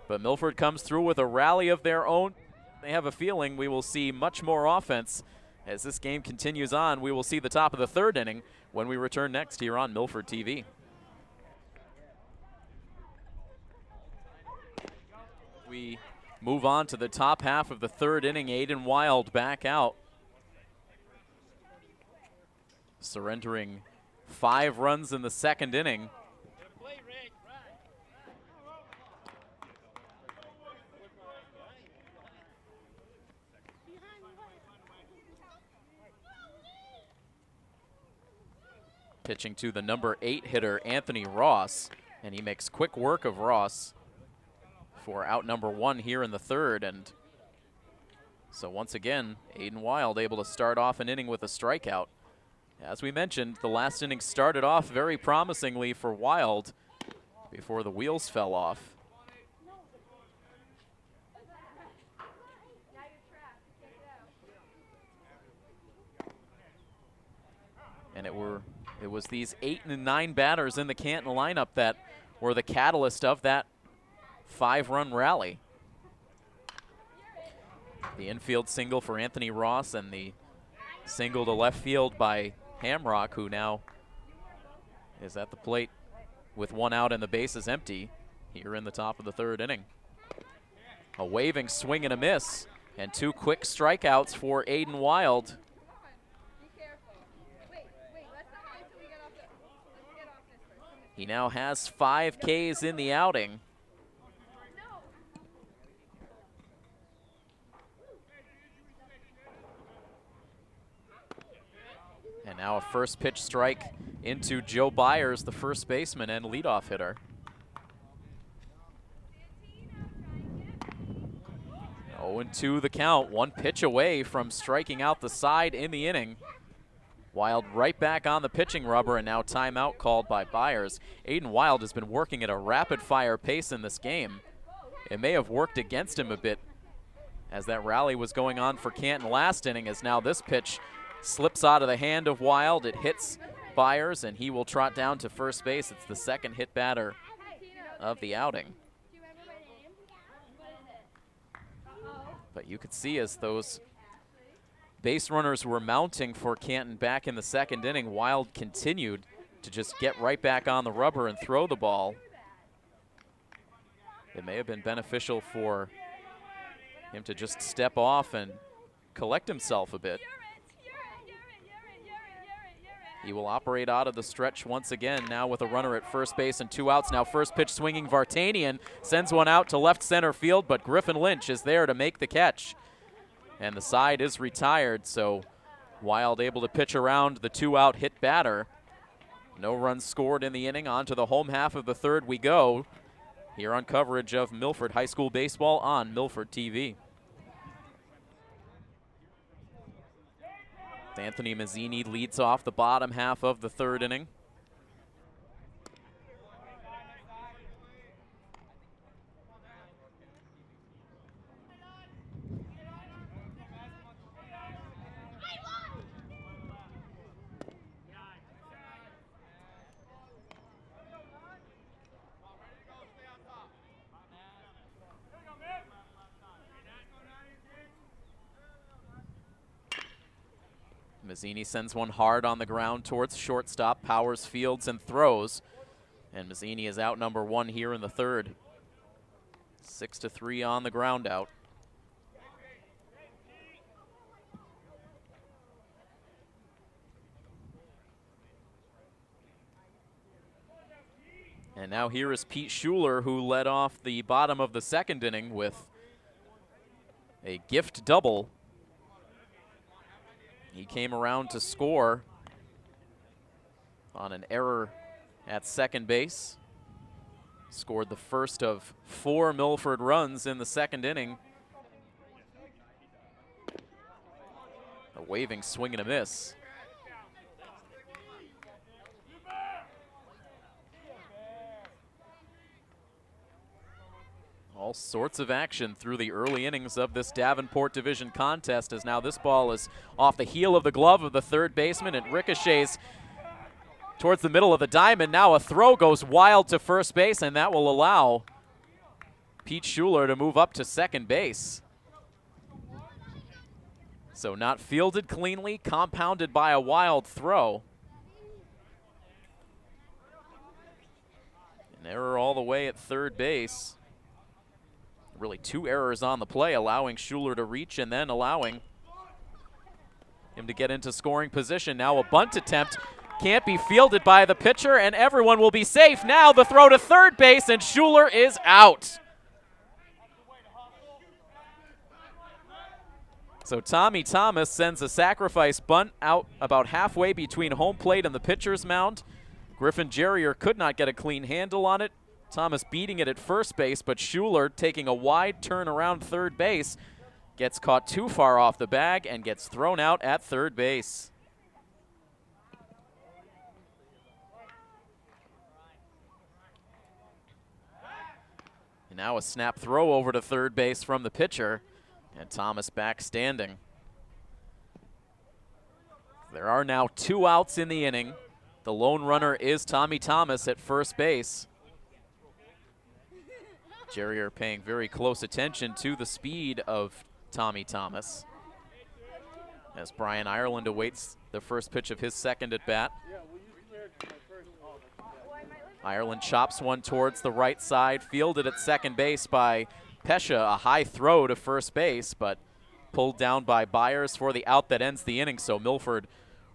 But Milford comes through with a rally of their own. They have a feeling we will see much more offense as this game continues on. We will see the top of the third inning when we return next here on Milford TV. We move on to the top half of the third inning. Aiden Wild back out, surrendering 5 runs in the second inning. Pitching to the number 8 hitter, Anthony Ross, and he makes quick work of Ross for out number 1 here in the third. And so once again, Aiden Wild able to start off an inning with a strikeout. As we mentioned, the last inning started off very promisingly for Wild before the wheels fell off. And it was these 8 and 9 batters in the Canton lineup that were the catalyst of that 5-run rally. The infield single for Anthony Ross and the single to left field by Hamrock, who now is at the plate with 1 out and the base is empty here in the top of the third inning. A waving swing and a miss, and 2 quick strikeouts for Aiden Wild. He now has 5 Ks in the outing. And now a first pitch strike into Joe Byers, the first baseman and leadoff hitter. 0-2 the count, 1 pitch away from striking out the side in the inning. Wild right back on the pitching rubber, and now timeout called by Byers. Aiden Wild has been working at a rapid-fire pace in this game. It may have worked against him a bit as that rally was going on for Canton last inning, as now this pitch slips out of the hand of Wild. It hits Byers, and he will trot down to first base. It's the second hit batter of the outing. But you could see as those base runners were mounting for Canton back in the second inning, Wild continued to just get right back on the rubber and throw the ball. It may have been beneficial for him to just step off and collect himself a bit. He will operate out of the stretch once again, now with a runner at first base and 2 outs. Now first pitch swinging, Vartanian sends one out to left center field, but Griffin Lynch is there to make the catch. And the side is retired, so Wild able to pitch around the 2-out hit batter. No runs scored in the inning. On to the home half of the third we go, here on coverage of Milford High School baseball on Milford TV. Anthony Mazzini leads off the bottom half of the third inning. Mazzini sends one hard on the ground towards shortstop, powers, fields, and throws. And Mazzini is out number 1 here in the third. 6-3 on the ground out. And now here is Pete Schuler, who led off the bottom of the second inning with a gift double. He came around to score on an error at second base. Scored the first of 4 Milford runs in the second inning. A waving swing and a miss. All sorts of action through the early innings of this Davenport Division contest, as now this ball is off the heel of the glove of the third baseman and ricochets towards the middle of the diamond. Now a throw goes wild to first base, and that will allow Pete Schuler to move up to second base. So not fielded cleanly, compounded by a wild throw. An error all the way at third base. Really 2 errors on the play, allowing Schuler to reach and then allowing him to get into scoring position. Now a bunt attempt can't be fielded by the pitcher, and everyone will be safe. Now the throw to third base, and Schuler is out. So Tommy Thomas sends a sacrifice bunt out about halfway between home plate and the pitcher's mound. Griffin Jerrier could not get a clean handle on it. Thomas beating it at first base, but Schuler taking a wide turn around third base, gets caught too far off the bag and gets thrown out at third base. And now a snap throw over to third base from the pitcher, and Thomas back standing. There are now 2 outs in the inning. The lone runner is Tommy Thomas at first base. Jerrier paying very close attention to the speed of Tommy Thomas, as Brian Ireland awaits the first pitch of his second at bat. Ireland chops one towards the right side, fielded at second base by Pesha. A high throw to first base, but pulled down by Byers for the out that ends the inning. So Milford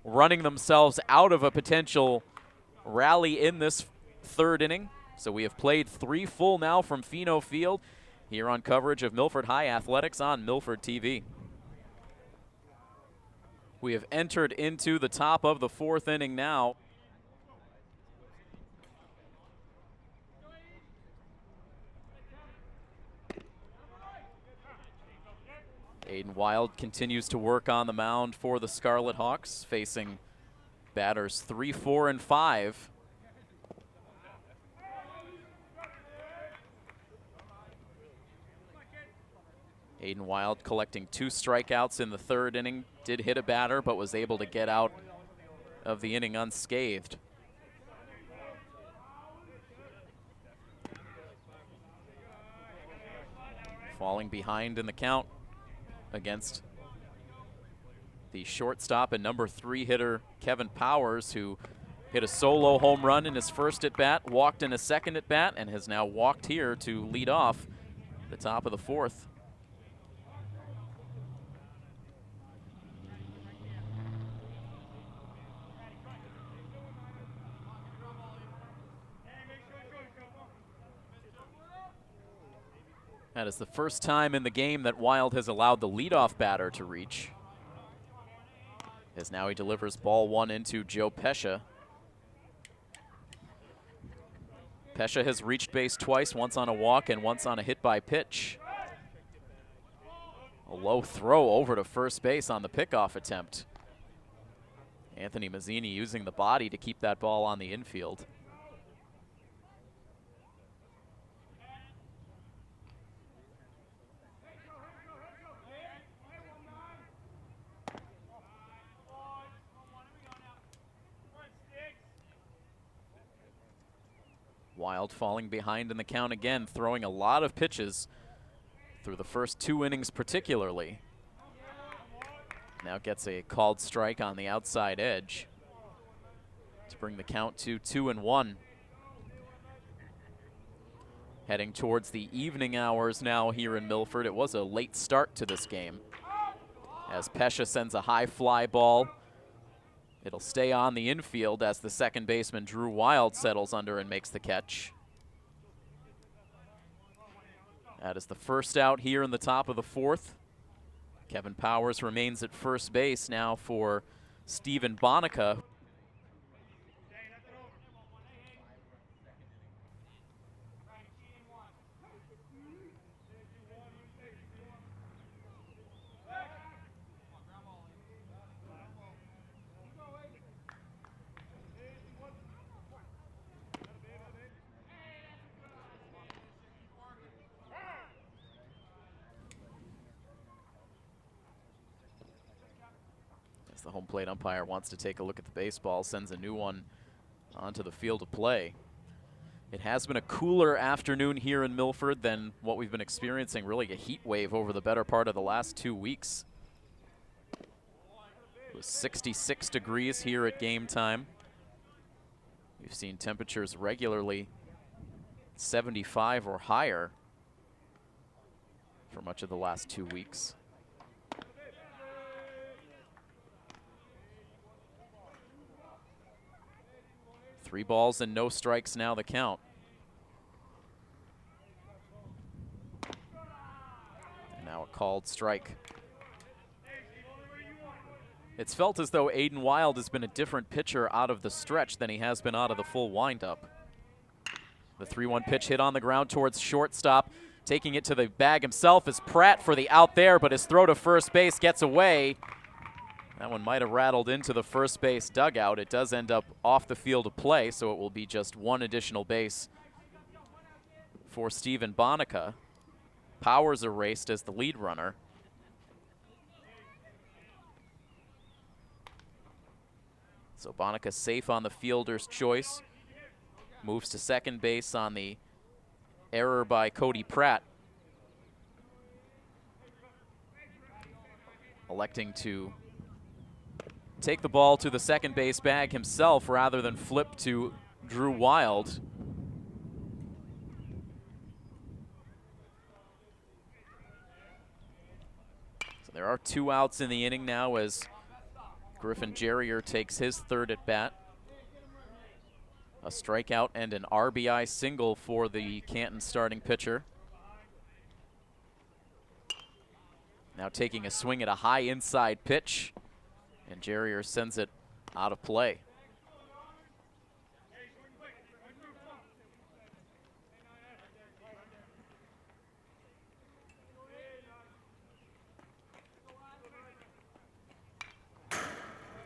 running themselves out of a potential rally in this third inning. So we have played 3 full now from Fino Field here on coverage of Milford High Athletics on Milford TV. We have entered into the top of the 4th inning now. Aiden Wild continues to work on the mound for the Scarlet Hawks, facing batters 3, 4, and 5. Aiden Wild collecting 2 strikeouts in the third inning. Did hit a batter, but was able to get out of the inning unscathed. Falling behind in the count against the shortstop and number 3 hitter Kevin Powers, who hit a solo home run in his first at bat, walked in his second at bat, and has now walked here to lead off the top of the 4th. That is the first time in the game that Wild has allowed the leadoff batter to reach. As now he delivers ball one into Joe Pescia. Pescia has reached base twice, once on a walk and once on a hit by pitch. A low throw over to first base on the pickoff attempt. Anthony Mazzini using the body to keep that ball on the infield. Wild falling behind in the count again, throwing a lot of pitches through the first 2 innings particularly. Now gets a called strike on the outside edge to bring the count to 2-1. Heading towards the evening hours now here in Milford. It was a late start to this game as Pescia sends a high fly ball. It'll stay on the infield as the second baseman Drew Wild settles under and makes the catch. That is the first out here in the top of the 4th. Kevin Powers remains at first base now for Steven Bonica. The home plate umpire wants to take a look at the baseball, sends a new one onto the field of play. It has been a cooler afternoon here in Milford than what we've been experiencing, really a heat wave over the better part of the last 2 weeks. It was 66 degrees here at game time. We've seen temperatures regularly 75 or higher for much of the last 2 weeks. Three balls and no strikes now the count. And now a called strike. It's felt as though Aiden Wild has been a different pitcher out of the stretch than he has been out of the full windup. The 3-1 pitch hit on the ground towards shortstop. Taking it to the bag himself is Pratt for the out there, but his throw to first base gets away. That one might have rattled into the first base dugout. It does end up off the field of play, so it will be just one additional base for Steven Bonica. Powers erased as the lead runner. So Bonica safe on the fielder's choice. Moves to second base on the error by Cody Pratt. Electing to take the ball to the second base bag himself rather than flip to Drew Wild. So there are 2 outs in the inning now as Griffin Jerrier takes his third at bat. A strikeout and an RBI single for the Canton starting pitcher. Now taking a swing at a high inside pitch, and Jerrier sends it out of play.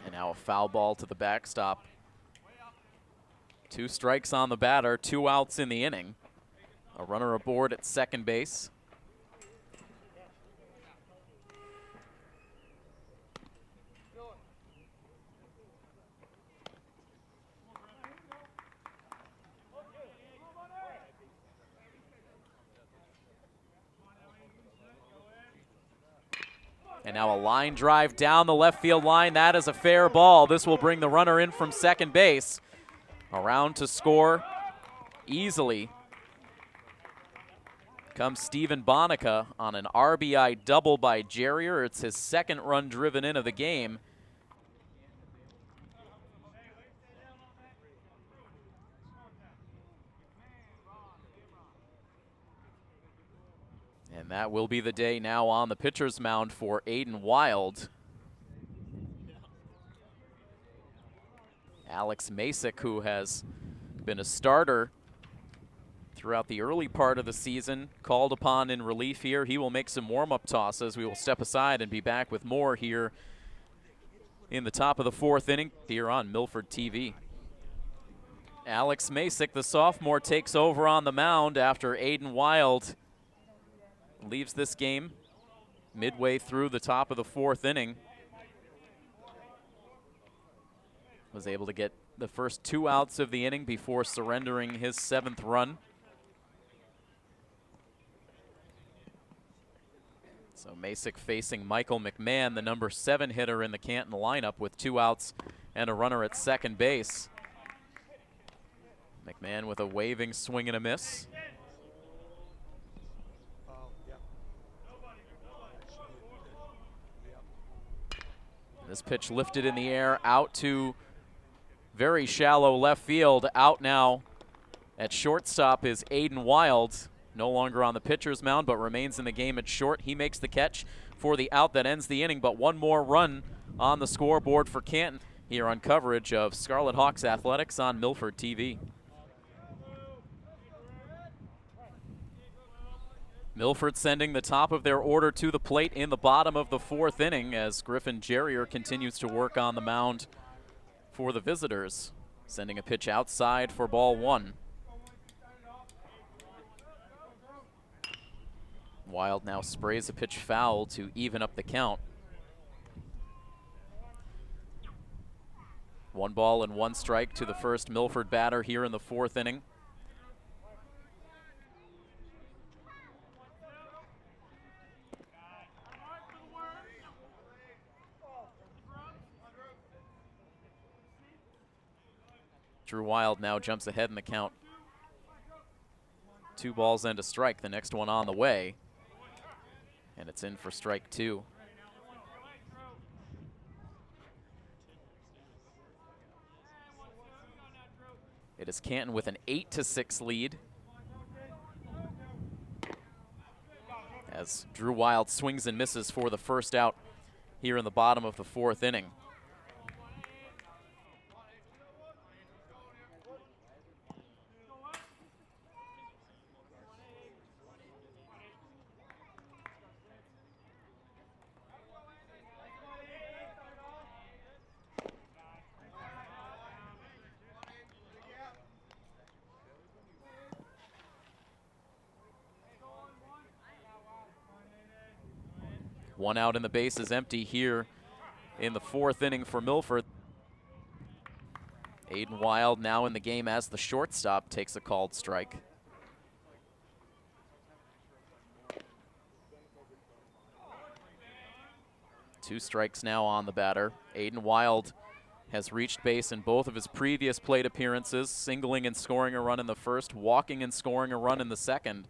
And now a foul ball to the backstop. 2 strikes on the batter, 2 outs in the inning. A runner aboard at second base. And now a line drive down the left field line. That is a fair ball. This will bring the runner in from second base. Around to score easily comes Steven Bonica on an RBI double by Jerrier. It's his second run driven in of the game. And that will be the day now on the pitcher's mound for Aiden Wild. Alex Masick, who has been a starter throughout the early part of the season, called upon in relief here. He will make some warm-up tosses. We will step aside and be back with more here in the top of the fourth inning here on Milford TV. Alex Masick, the sophomore, takes over on the mound after Aiden Wild leaves this game midway through the top of the fourth inning. Was able to get the first 2 outs of the inning before surrendering his 7th run. So Masick facing Michael McMahon, the number 7 hitter in the Canton lineup, with 2 outs and a runner at second base. McMahon with a waving swing and a miss. This pitch lifted in the air, out to very shallow left field. Out now at shortstop is Aiden Wild. No longer on the pitcher's mound, but remains in the game at short. He makes the catch for the out that ends the inning, but one more run on the scoreboard for Canton here on coverage of Scarlet Hawks Athletics on Milford TV. Milford sending the top of their order to the plate in the bottom of the fourth inning as Griffin Jerrier continues to work on the mound for the visitors. Sending a pitch outside for ball 1. Wild now sprays a pitch foul to even up the count. 1 ball and 1 strike to the first Milford batter here in the fourth inning. Drew Wild now jumps ahead in the count. 2 balls and a strike. The next one on the way. And it's in for strike 2. It is Canton with an 8-6 lead, as Drew Wild swings and misses for the first out here in the bottom of the fourth inning. One out and the base is empty here in the fourth inning for Milford. Aiden Wild now in the game as the shortstop takes a called strike. Two strikes now on the batter. Aiden Wild has reached base in both of his previous plate appearances, singling and scoring a run in the first, walking and scoring a run in the second.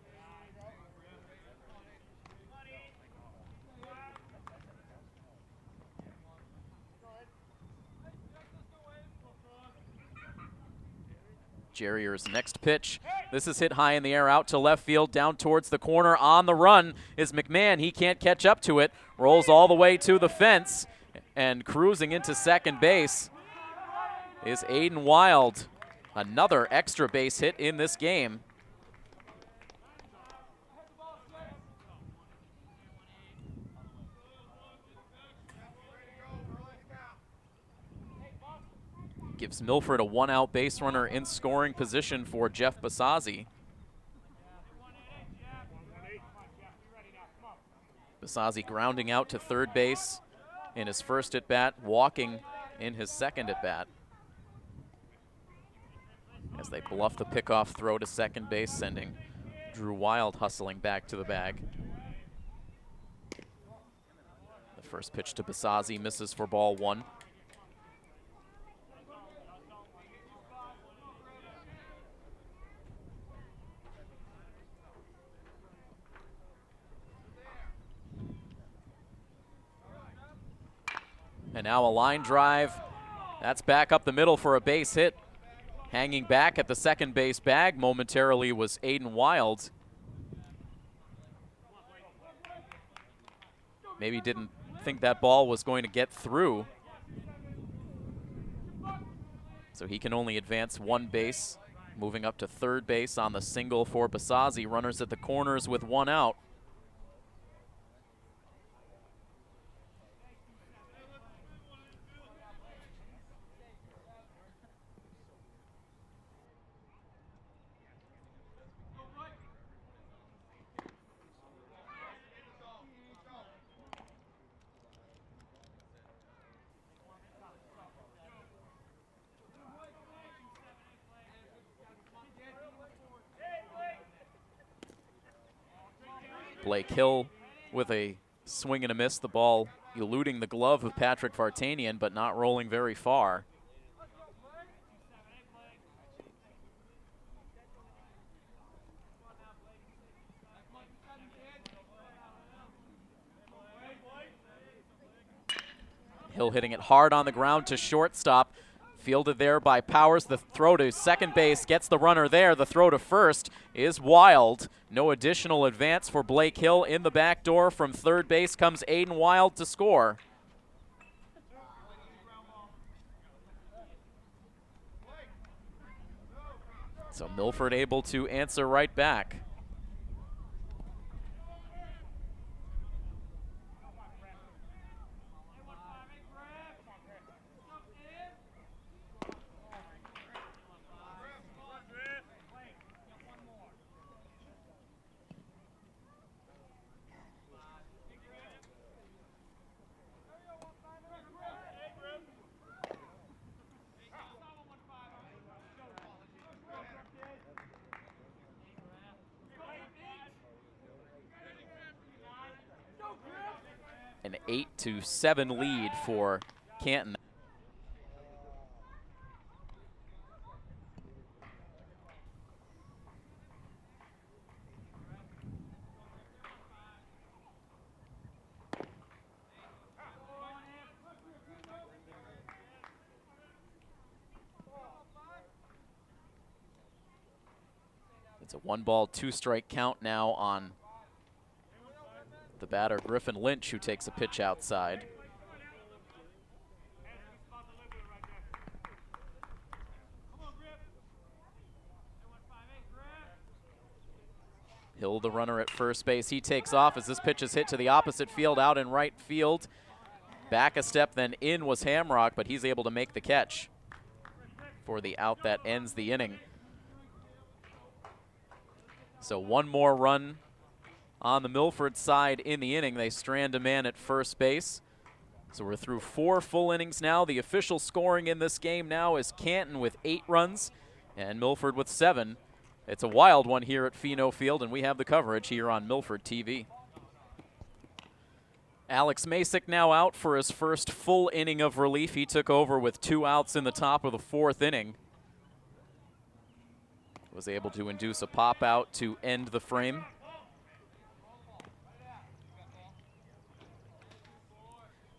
Jerrier's next pitch. This is hit high in the air, out to left field, down towards the corner. On the run is McMahon. He can't catch up to it. Rolls all the way to the fence, and cruising into second base is Aiden Wild. Another extra base hit in this game. Gives Milford a 1-out base runner in scoring position for Jeff Basazzi. Basazzi grounding out to third base in his first at-bat, walking in his second at-bat. As they bluff the pickoff throw to second base, sending Drew Wild hustling back to the bag. The first pitch to Basazzi misses for ball 1. And now a line drive. That's back up the middle for a base hit. Hanging back at the second base bag momentarily was Aiden Wild. maybe didn't think that ball was going to get through. So he can only advance one base, moving up to third base on the single for Basazi. Runners at the corners with one out. Blake Hill with a swing and a miss. The ball eluding the glove of Patrick Vartanian, but not rolling very far. Hill hitting it hard on the ground to shortstop. Fielded there by Powers. The throw to second base gets the runner there. The throw to first is wild. No additional advance for Blake Hill. In the back door from third base comes Aiden Wild to score. So Milford able to answer right back. An 8-7 lead for Canton. It's a 1-ball, 2-strike count now on the batter, Griffin Lynch, who takes a pitch outside. Hill, the runner at first base. He takes off as this pitch is hit to the opposite field, out in right field. Back a step, then in was Hamrock, but he's able to make the catch for the out that ends the inning. So one more run on the Milford side in the inning. They strand a man at first base. So we're through 4 full innings now. The official scoring in this game now is Canton with 8 runs and Milford with 7. It's a wild one here at Pheno Field, and we have the coverage here on Milford TV. Alex Masick now out for his first full inning of relief. He took over with 2 outs in the top of the 4th inning. Was able to induce a pop out to end the frame.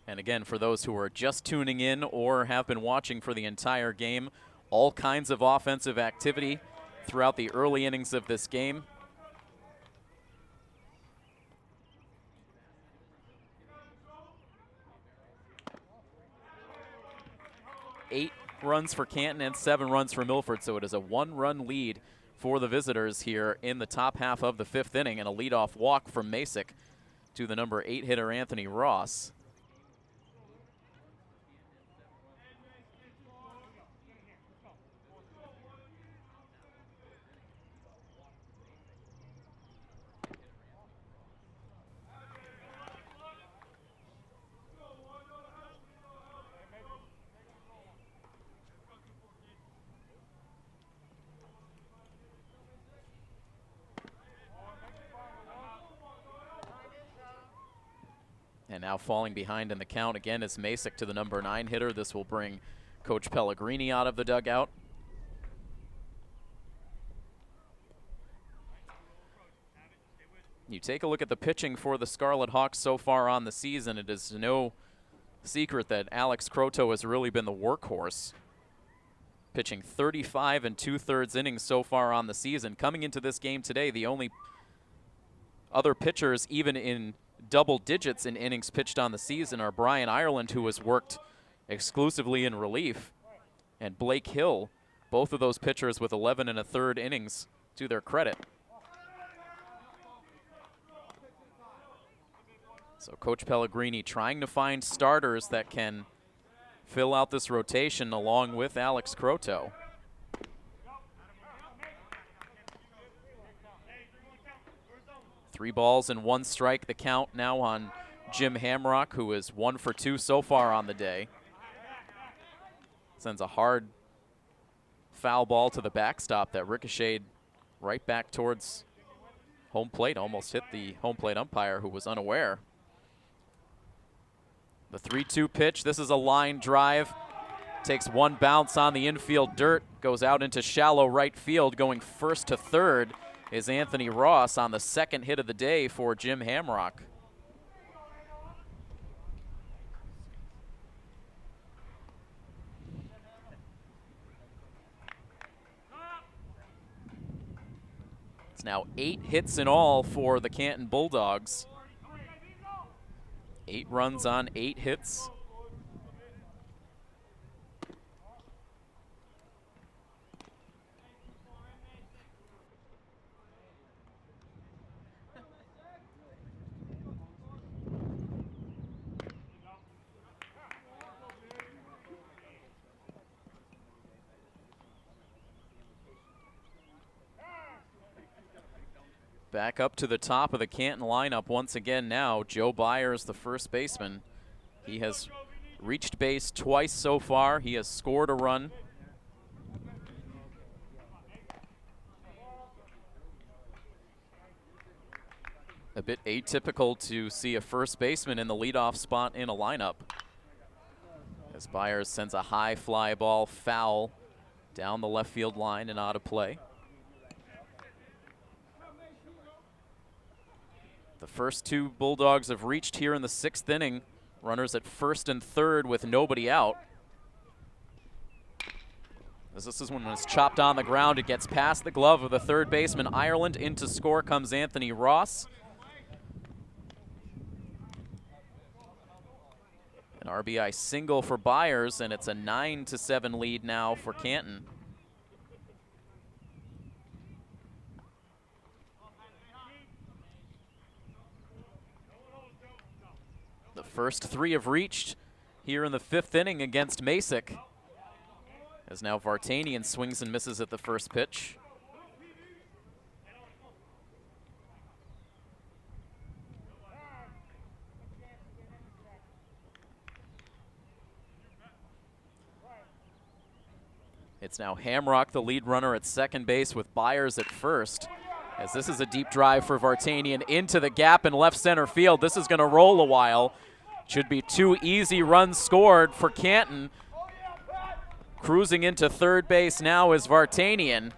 And again, for those who are just tuning in or have been watching for the entire game, all kinds of offensive activity throughout the early innings of this game. Eight runs for Canton and 7 runs for Milford, so it is a 1-run lead for the visitors here in the top half of the 5th inning, and a leadoff walk from Masick to the number 8 hitter Anthony Ross. And now falling behind in the count again is Masick to the number 9 hitter. This will bring Coach Pellegrini out of the dugout. You take a look at the pitching for the Scarlet Hawks so far on the season. It is no secret that Alex Croteau has really been the workhorse, pitching 35 2/3 innings so far on the season. Coming into this game today, the only other pitchers even in double digits in innings pitched on the season are Brian Ireland, who has worked exclusively in relief, and Blake Hill, both of those pitchers with 11 1/3 innings to their credit. So Coach Pellegrini trying to find starters that can fill out this rotation along with Alex Croteau. Three balls and one strike, the count now on Jim Hamrock, who is 1 for 2 so far on the day. Sends a hard foul ball to the backstop that ricocheted right back towards home plate, almost hit the home plate umpire, who was unaware. The 3-2 pitch, this is a line drive. Takes one bounce on the infield dirt, goes out into shallow right field. Going first to third is Anthony Ross on the second hit of the day for Jim Hamrock. It's now 8 hits in all for the Canton Bulldogs. 8 runs on 8 hits. Back up to the top of the Canton lineup once again now. Joe Byers, the first baseman. He has reached base twice so far. He has scored a run. A bit atypical to see a first baseman in the leadoff spot in a lineup, as Byers sends a high fly ball foul down the left field line and out of play. The first 2 Bulldogs have reached here in the 6th inning. Runners at first and third with nobody out. As this is when it's chopped on the ground, it gets past the glove of the third baseman Ireland. Into score comes Anthony Ross. An RBI single for Byers, and it's a 9-7 lead now for Canton. The first 3 have reached here in the 5th inning against Masick, as now Vartanian swings and misses at the first pitch. It's now Hamrock, the lead runner at second base, with Byers at first, as this is a deep drive for Vartanian into the gap in left center field. This is going to roll a while. Should be 2 easy runs scored for Canton. Cruising into third base now is Vartanian.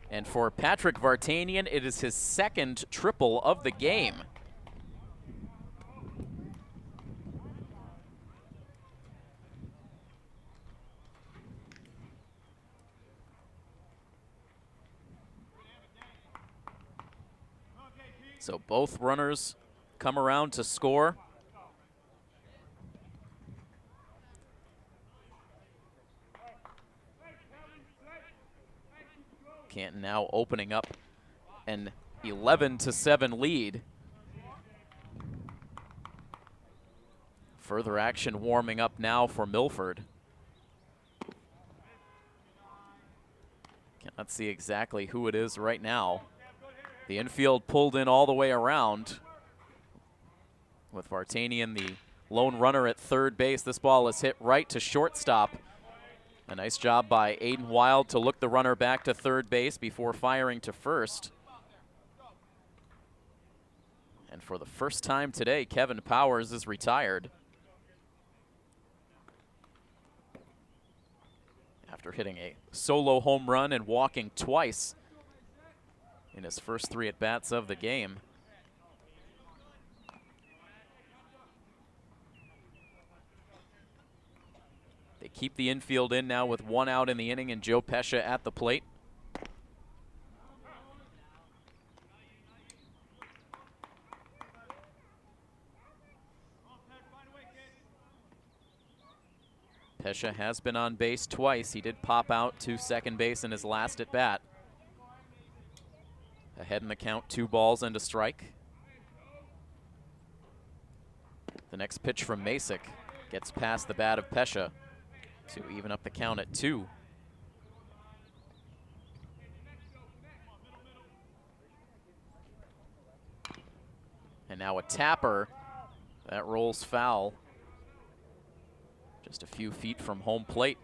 And for Patrick Vartanian, it is his 2nd triple of the game. So both runners come around to score. Canton now opening up an 11-7 lead. Further action warming up now for Milford. Cannot see exactly who it is right now. The infield pulled in all the way around, with Vartanian the lone runner at third base. This ball is hit right to shortstop. A nice job by Aiden Wild to look the runner back to third base before firing to first. And for the first time today, Kevin Powers is retired after hitting a solo home run and walking twice in his first 3 at-bats of the game. They keep the infield in now with 1 out in the inning and Joe Pescia at the plate. Pesha has been on base twice. He did pop out to second base in his last at bat. Ahead in the count, 2 balls and a strike. The next pitch from Masick gets past the bat of Pesha to even up the count at 2. And now a tapper. That rolls foul. Just a few feet from home plate.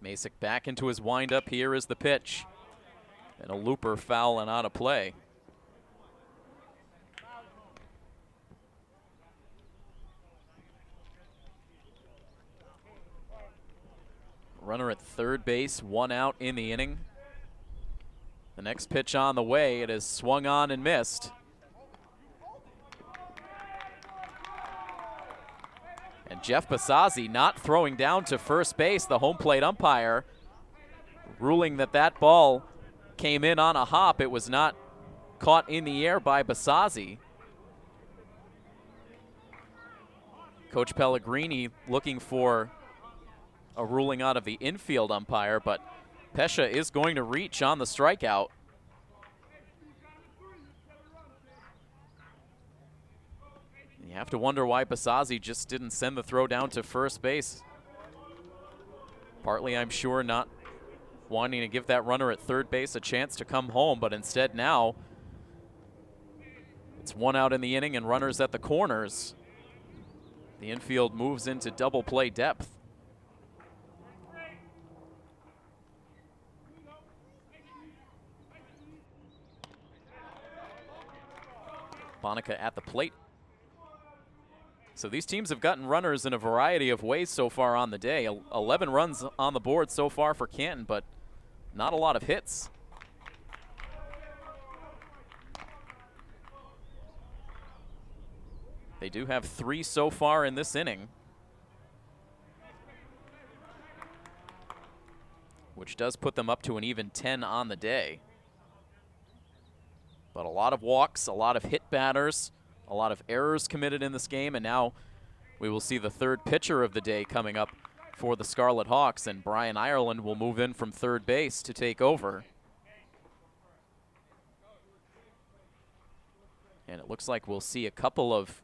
Masick back into his windup. Here is the pitch. And a looper foul and out of play. Runner at third base, 1 out in the inning. The next pitch on the way. It is swung on and missed. And Jeff Basazzi not throwing down to first base. The home plate umpire ruling that that ball came in on a hop. It was not caught in the air by Basazzi. Coach Pellegrini looking for a ruling out of the infield umpire, but Pesha is going to reach on the strikeout. You have to wonder why Basazzi just didn't send the throw down to first base. Partly, I'm sure, not wanting to give that runner at third base a chance to come home, but instead now it's 1 out in the inning and runners at the corners. The infield moves into double play depth. Bonica at the plate. So these teams have gotten runners in a variety of ways so far on the day. 11 runs on the board so far for Canton, but not a lot of hits. They do have 3 so far in this inning, which does put them up to an even 10 on the day. But a lot of walks, a lot of hit batters, a lot of errors committed in this game, and now we will see the third pitcher of the day coming up for the Scarlet Hawks, and Brian Ireland will move in from third base to take over. And it looks like we'll see a couple of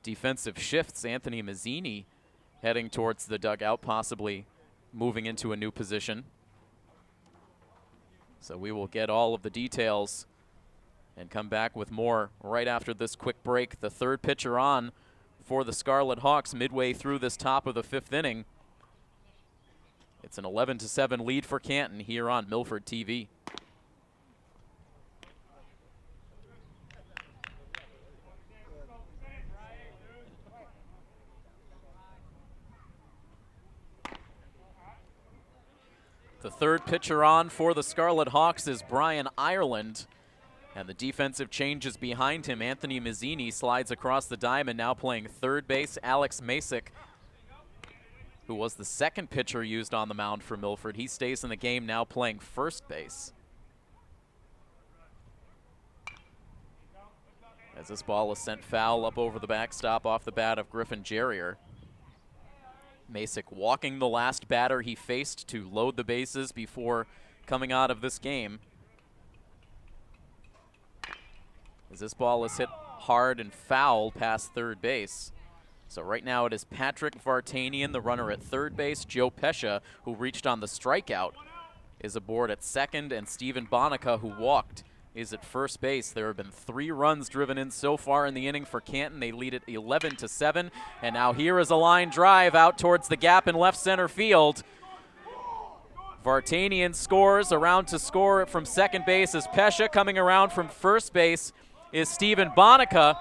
defensive shifts. Anthony Mazzini heading towards the dugout, possibly moving into a new position. So we will get all of the details and come back with more right after this quick break. The third pitcher on for the Scarlet Hawks midway through this top of the 5th inning. It's an 11-7 lead for Canton here on Milford TV. The third pitcher on for the Scarlet Hawks is Brian Ireland. And the defensive changes behind him. Anthony Mazzini slides across the diamond, now playing third base. Alex Masick, who was the second pitcher used on the mound for Milford, he stays in the game, now playing first base. As this ball is sent foul up over the backstop off the bat of Griffin Jerrier. Masick walking the last batter he faced to load the bases before coming out of this game. As this ball is hit hard and foul past third base. So right now it is Patrick Vartanian, the runner at third base. Joe Pesha, who reached on the strikeout, is aboard at second, and Stephen Bonica, who walked, is at first base. There have been 3 runs driven in so far in the inning for Canton. They lead it 11-7, and now here is a line drive out towards the gap in left center field. Vartanian scores. Around to score from second base is Pesha. Coming around from first base is Stephen Bonica.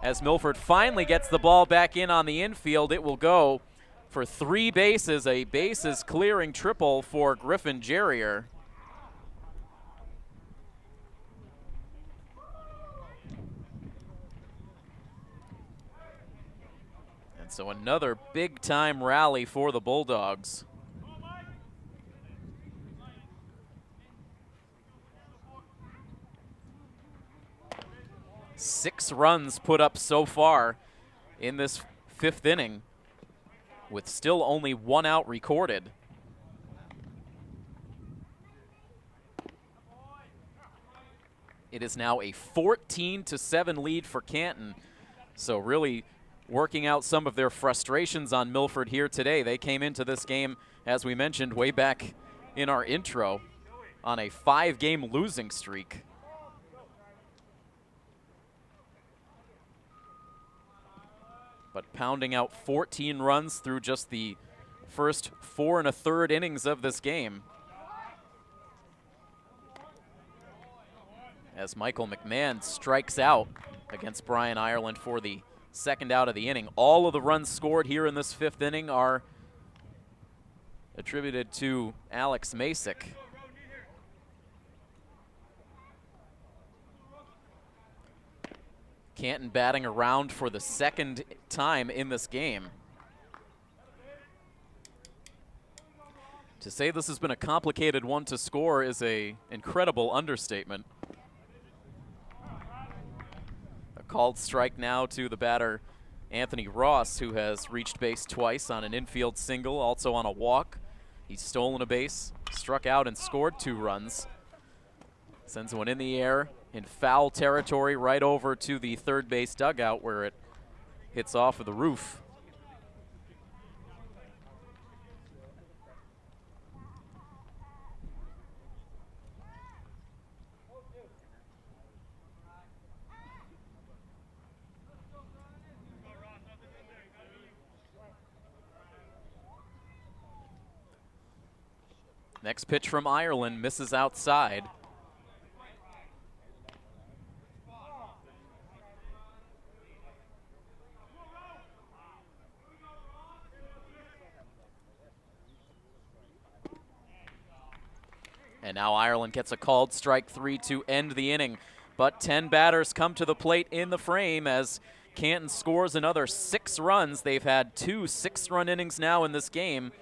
As Milford finally gets the ball back in on the infield, it will go for 3 bases, a bases clearing triple for Griffin Jerrier. And so another big time rally for the Bulldogs. 6 runs put up so far in this 5th inning, with still only 1 out recorded. It is now a 14-7 lead for Canton. So really working out some of their frustrations on Milford here today. They came into this game, as we mentioned way back in our intro, on a 5-game losing streak. But pounding out 14 runs through just the first 4 1/3 innings of this game. As Michael McMahon strikes out against Brian Ireland for the 2nd out of the inning. All of the runs scored here in this 5th inning are attributed to Alex Masick. Canton batting around for the 2nd time in this game. To say this has been a complicated one to score is an incredible understatement. A called strike now to the batter, Anthony Ross, who has reached base twice on an infield single, also on a walk. He's stolen a base, struck out, and scored 2 runs. Sends one in the air in foul territory right over to the third base dugout, where it hits off of the roof. Next pitch from Ireland misses outside. And now Ireland gets a called strike 3 to end the inning. But 10 batters come to the plate in the frame as Canton scores another 6 runs. They've had 2 6-run innings now in this game.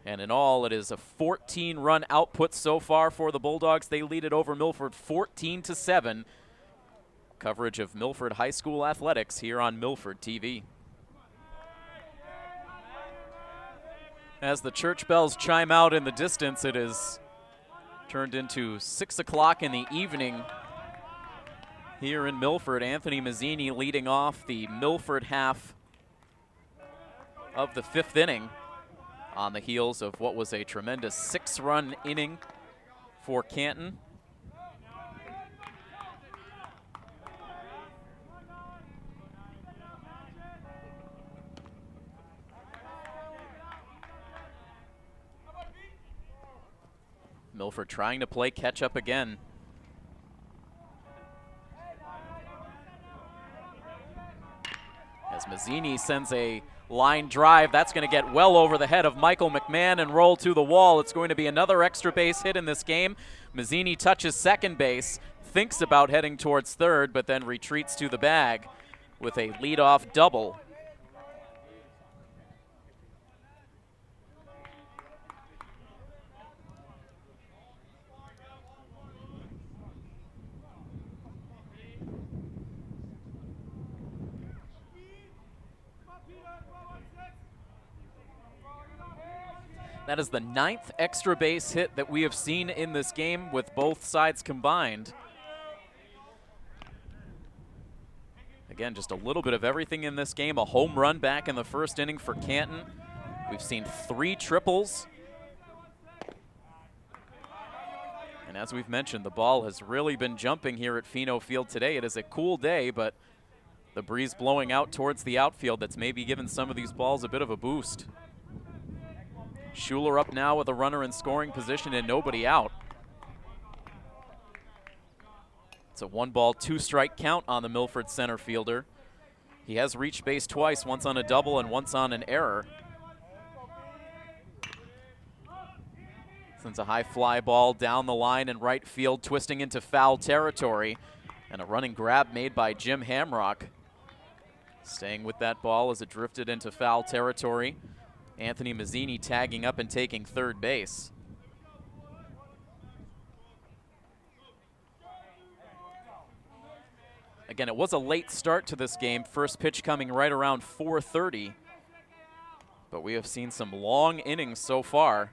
And in all, it is a 14-run output so far for the Bulldogs. They lead it over Milford 14-7. Coverage of Milford High School athletics here on Milford TV. As the church bells chime out in the distance, it is turned into 6 o'clock in the evening here in Milford. Anthony Mazzini leading off the Milford half of the 5th inning on the heels of what was a tremendous 6-run inning for Canton. Milford trying to play catch up again. As Mazzini sends a line drive, that's going to get well over the head of Michael McMahon and roll to the wall. It's going to be another extra base hit in this game. Mazzini touches second base, thinks about heading towards third, but then retreats to the bag with a leadoff double. That is the 9th extra base hit that we have seen in this game with both sides combined. Again, just a little bit of everything in this game. A home run back in the 1st inning for Canton. We've seen 3 triples. And as we've mentioned, the ball has really been jumping here at Pheno Field today. It is a cool day, but the breeze blowing out towards the outfield that's maybe given some of these balls a bit of a boost. Schuler up now with a runner in scoring position and nobody out. It's a 1-ball, 2-strike count on the Milford center fielder. He has reached base twice, once on a double and once on an error. Sends a high fly ball down the line in right field, twisting into foul territory. And a running grab made by Jim Hamrock. Staying with that ball as it drifted into foul territory. Anthony Mazzini tagging up and taking third base. Again, it was a late start to this game. First pitch coming right around 4:30. But we have seen some long innings so far.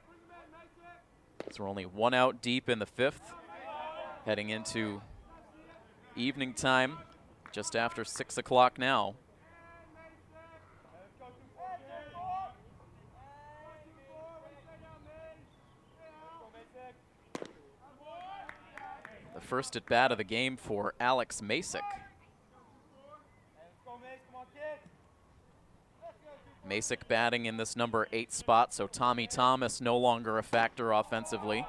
So we're only 1 out deep in the 5th. Heading into evening time, just after 6 o'clock now. The first at bat of the game for Alex Masick. Masick batting in this number 8 spot, so Tommy Thomas no longer a factor offensively.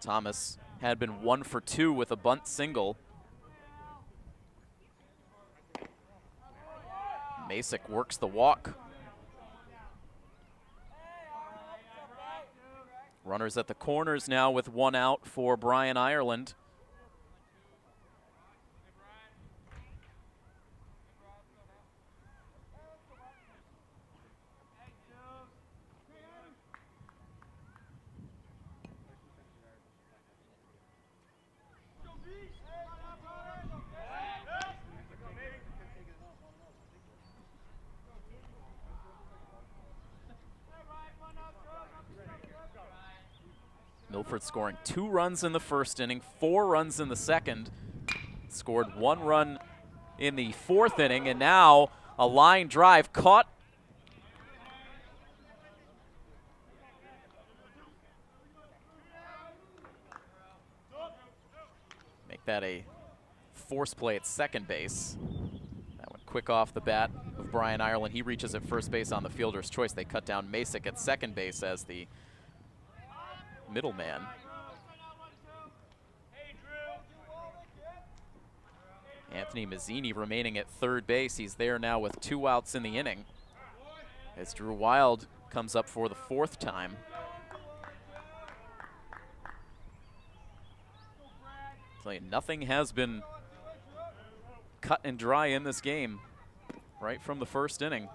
Thomas had been 1 for 2 with a bunt single. Masick works the walk. Runners at the corners now with 1 out for Brian Ireland. Milford scoring 2 runs in the first inning, 4 runs in the second. Scored 1 run in the 4th inning, and now a line drive caught. Make that a force play at second base. That one quick off the bat of Brian Ireland. He reaches at first base on the fielder's choice. They cut down Masick at second base as the middleman. Anthony Mazzini remaining at third base. He's there now with 2 outs in the inning as Drew Wild comes up for the 4th time. Tell you, nothing has been cut and dry in this game right from the first inning.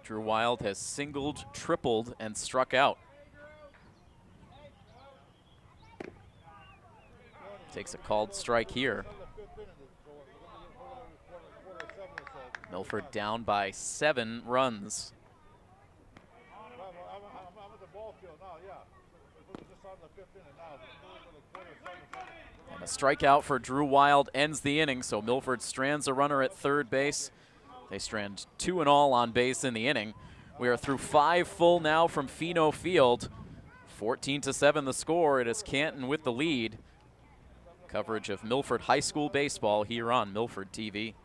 Drew Wild has singled, tripled, and struck out. Takes a called strike here. Milford down by 7 runs. And a strikeout for Drew Wild ends the inning, so Milford strands a runner at third base. They strand 2 in all on base in the inning. We are through 5 full now from Pheno Field. 14-7 the score. It is Canton with the lead. Coverage of Milford High School baseball here on Milford TV.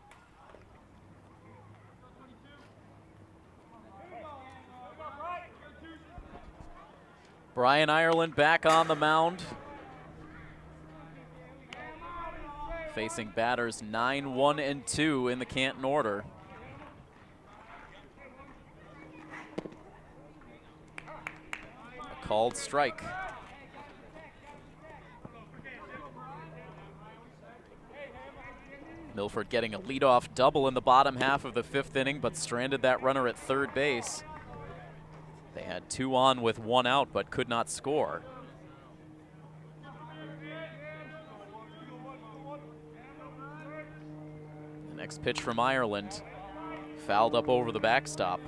Brian Ireland back on the mound. Facing batters 9, 1, and 2 in the Canton order. Called strike. Milford getting a leadoff double in the bottom half of the 5th inning, but stranded that runner at third base. They had 2 on with 1 out, but could not score. The next pitch from Ireland, fouled up over the backstop.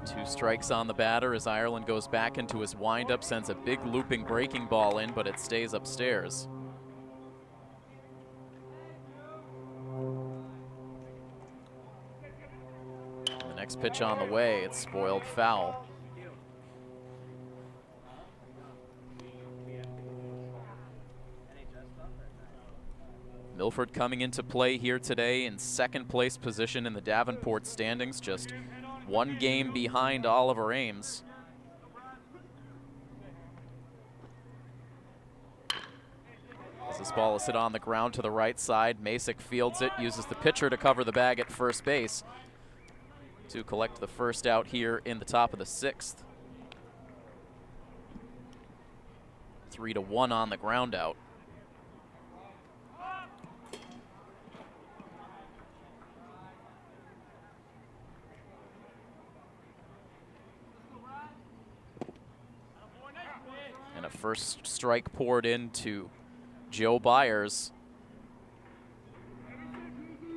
Two strikes on the batter as Ireland goes back into his windup, sends a big looping breaking ball in, but it stays upstairs. The next pitch on the way, it's spoiled foul. Milford coming into play here today in 2nd place position in the Davenport standings, just 1 game behind Oliver Ames. As this ball is hit on the ground to the right side, Masick fields it, uses the pitcher to cover the bag at first base to collect the first out here in the top of the 6th. 3-1 on the ground out. And a first strike poured into Joe Byers,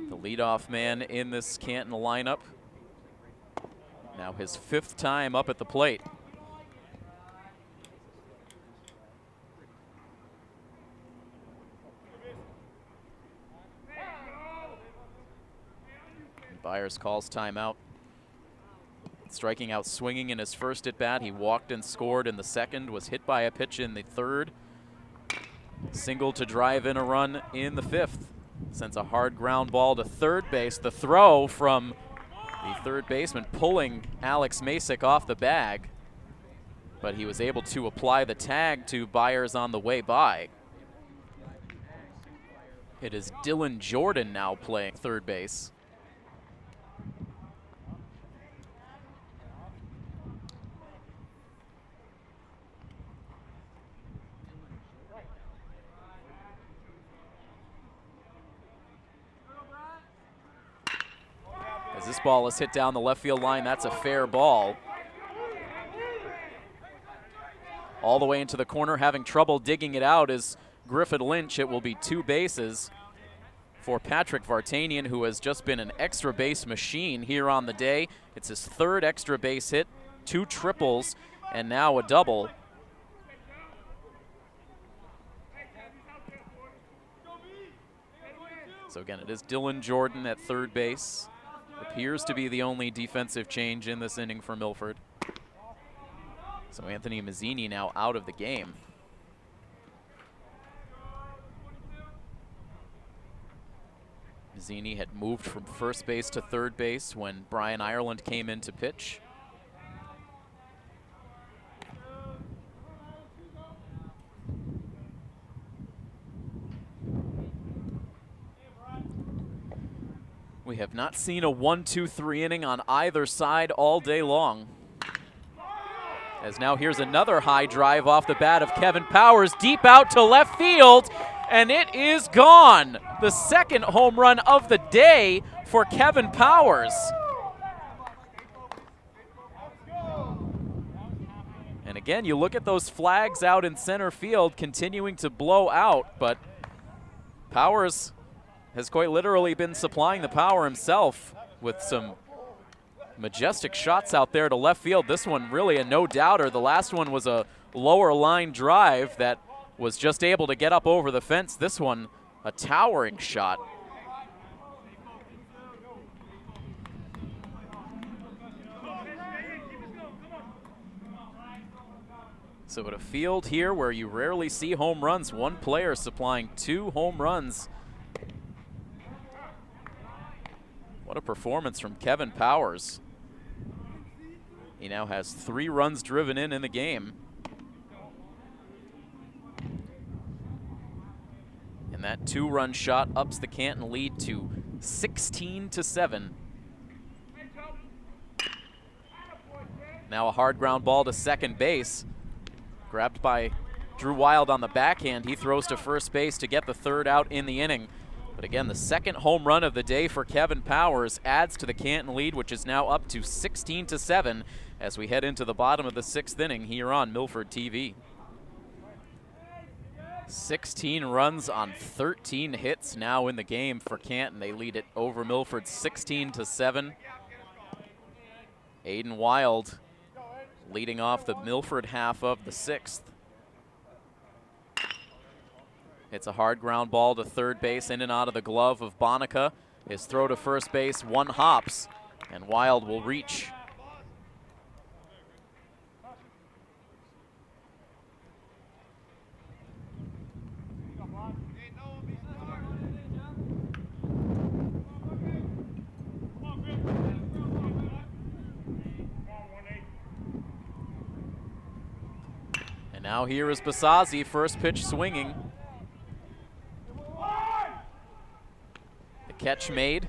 the leadoff man in this Canton lineup. Now his 5th time up at the plate. And Byers calls timeout. Striking out swinging in his first at bat. He walked and scored in the second, was hit by a pitch in the third. Single to drive in a run in the 5th. Sends a hard ground ball to third base. The throw from the third baseman pulling Alex Masick off the bag, but he was able to apply the tag to Byers on the way by. It is Dylan Jordan now playing third base. As this ball is hit down the left field line, that's a fair ball. All the way into the corner, having trouble digging it out is Griffin Lynch. It will be 2 bases for Patrick Vartanian, who has just been an extra base machine here on the day. It's his 3rd extra base hit, 2 triples, and now a double. So again, it is Dylan Jordan at third base. Appears to be the only defensive change in this inning for Milford. So Anthony Mazzini now out of the game. Mazzini had moved from first base to third base when Brian Ireland came in to pitch. We have not seen a 1-2-3 inning on either side all day long. As now here's another high drive off the bat of Kevin Powers, deep out to left field, and it is gone. The 2nd home run of the day for Kevin Powers. And again, you look at those flags out in center field continuing to blow out, but Powers has quite literally been supplying the power himself with some majestic shots out there to left field. This one really a no-doubter. The last one was a lower line drive that was just able to get up over the fence. This one, a towering shot. So at a field here where you rarely see home runs, one player supplying 2 home runs. What a performance from Kevin Powers. He now has 3 runs driven in the game. And that 2-run shot ups the Canton lead to 16-7. Now a hard ground ball to second base. Grabbed by Drew Wild on the backhand. He throws to first base to get the 3rd out in the inning. But again, the 2nd home run of the day for Kevin Powers adds to the Canton lead, which is now up to 16-7 as we head into the bottom of the 6th inning here on Milford TV. 16 runs on 13 hits now in the game for Canton. They lead it over Milford 16-7. Aiden Wild leading off the Milford half of the 6th. It's a hard ground ball to third base, in and out of the glove of Bonica. His throw to first base, 1 hops, and Wild will reach. And now here is Basazzi, first pitch swinging. Catch made.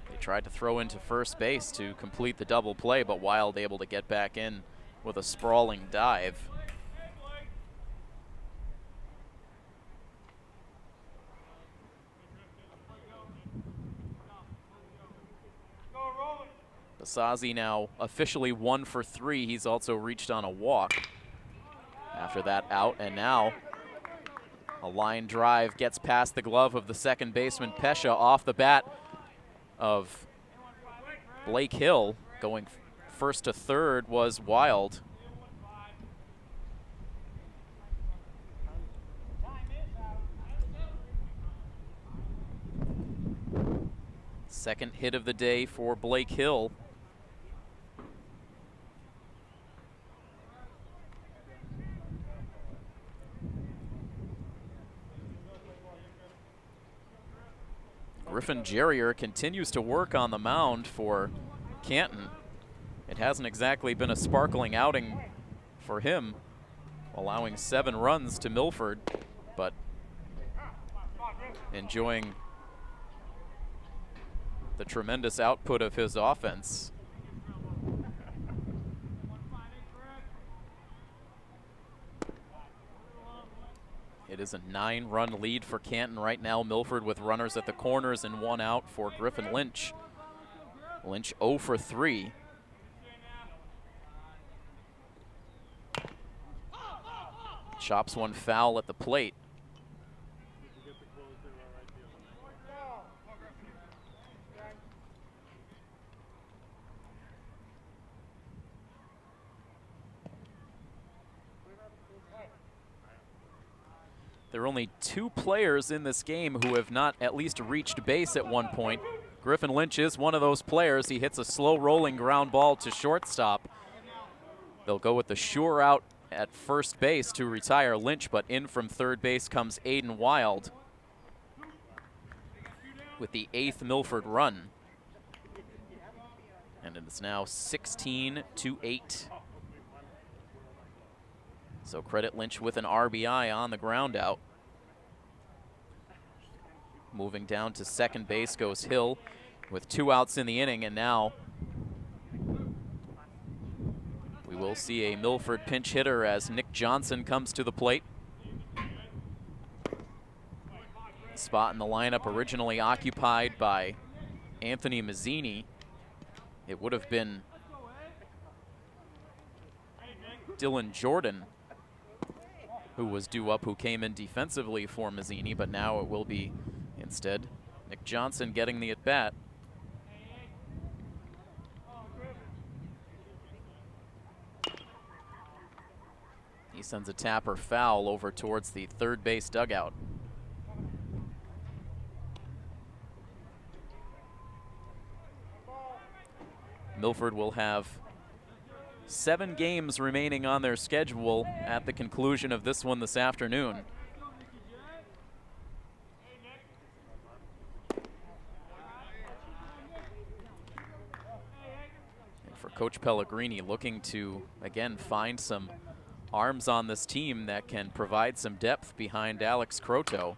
They tried to throw into first base to complete the double play, but Wild able to get back in with a sprawling dive. Basazi now officially 1 for 3. He's also reached on a walk after that out, and now a line drive gets past the glove of the second baseman Pesha off the bat of Blake Hill. Going first to third was Wild. Second hit of the day for Blake Hill. Griffin Jerrier continues to work on the mound for Canton. It hasn't exactly been a sparkling outing for him, allowing 7 runs to Milford, but enjoying the tremendous output of his offense. It is a 9-run lead for Canton right now. Milford with runners at the corners and 1 out for Griffin Lynch. Lynch 0 for 3. Chops one foul at the plate. There are only 2 players in this game who have not at least reached base at one point. Griffin Lynch is one of those players. He hits a slow rolling ground ball to shortstop. They'll go with the sure out at first base to retire Lynch, but in from third base comes Aiden Wild with the 8th Milford run. And it's now 16-8. So credit Lynch with an RBI on the ground out. Moving down to second base goes Hill with 2 outs in the inning, and now we will see a Milford pinch hitter as Nick Johnson comes to the plate. Spot in the lineup originally occupied by Anthony Mazzini. It would have been Dylan Jordan who was due up, who came in defensively for Mazzini, but now it will be instead Nick Johnson getting the at-bat. He sends a tapper foul over towards the third base dugout. Milford will have 7 games remaining on their schedule at the conclusion of this one this afternoon. And for Coach Pellegrini, looking to, again, find some arms on this team that can provide some depth behind Alex Croteau.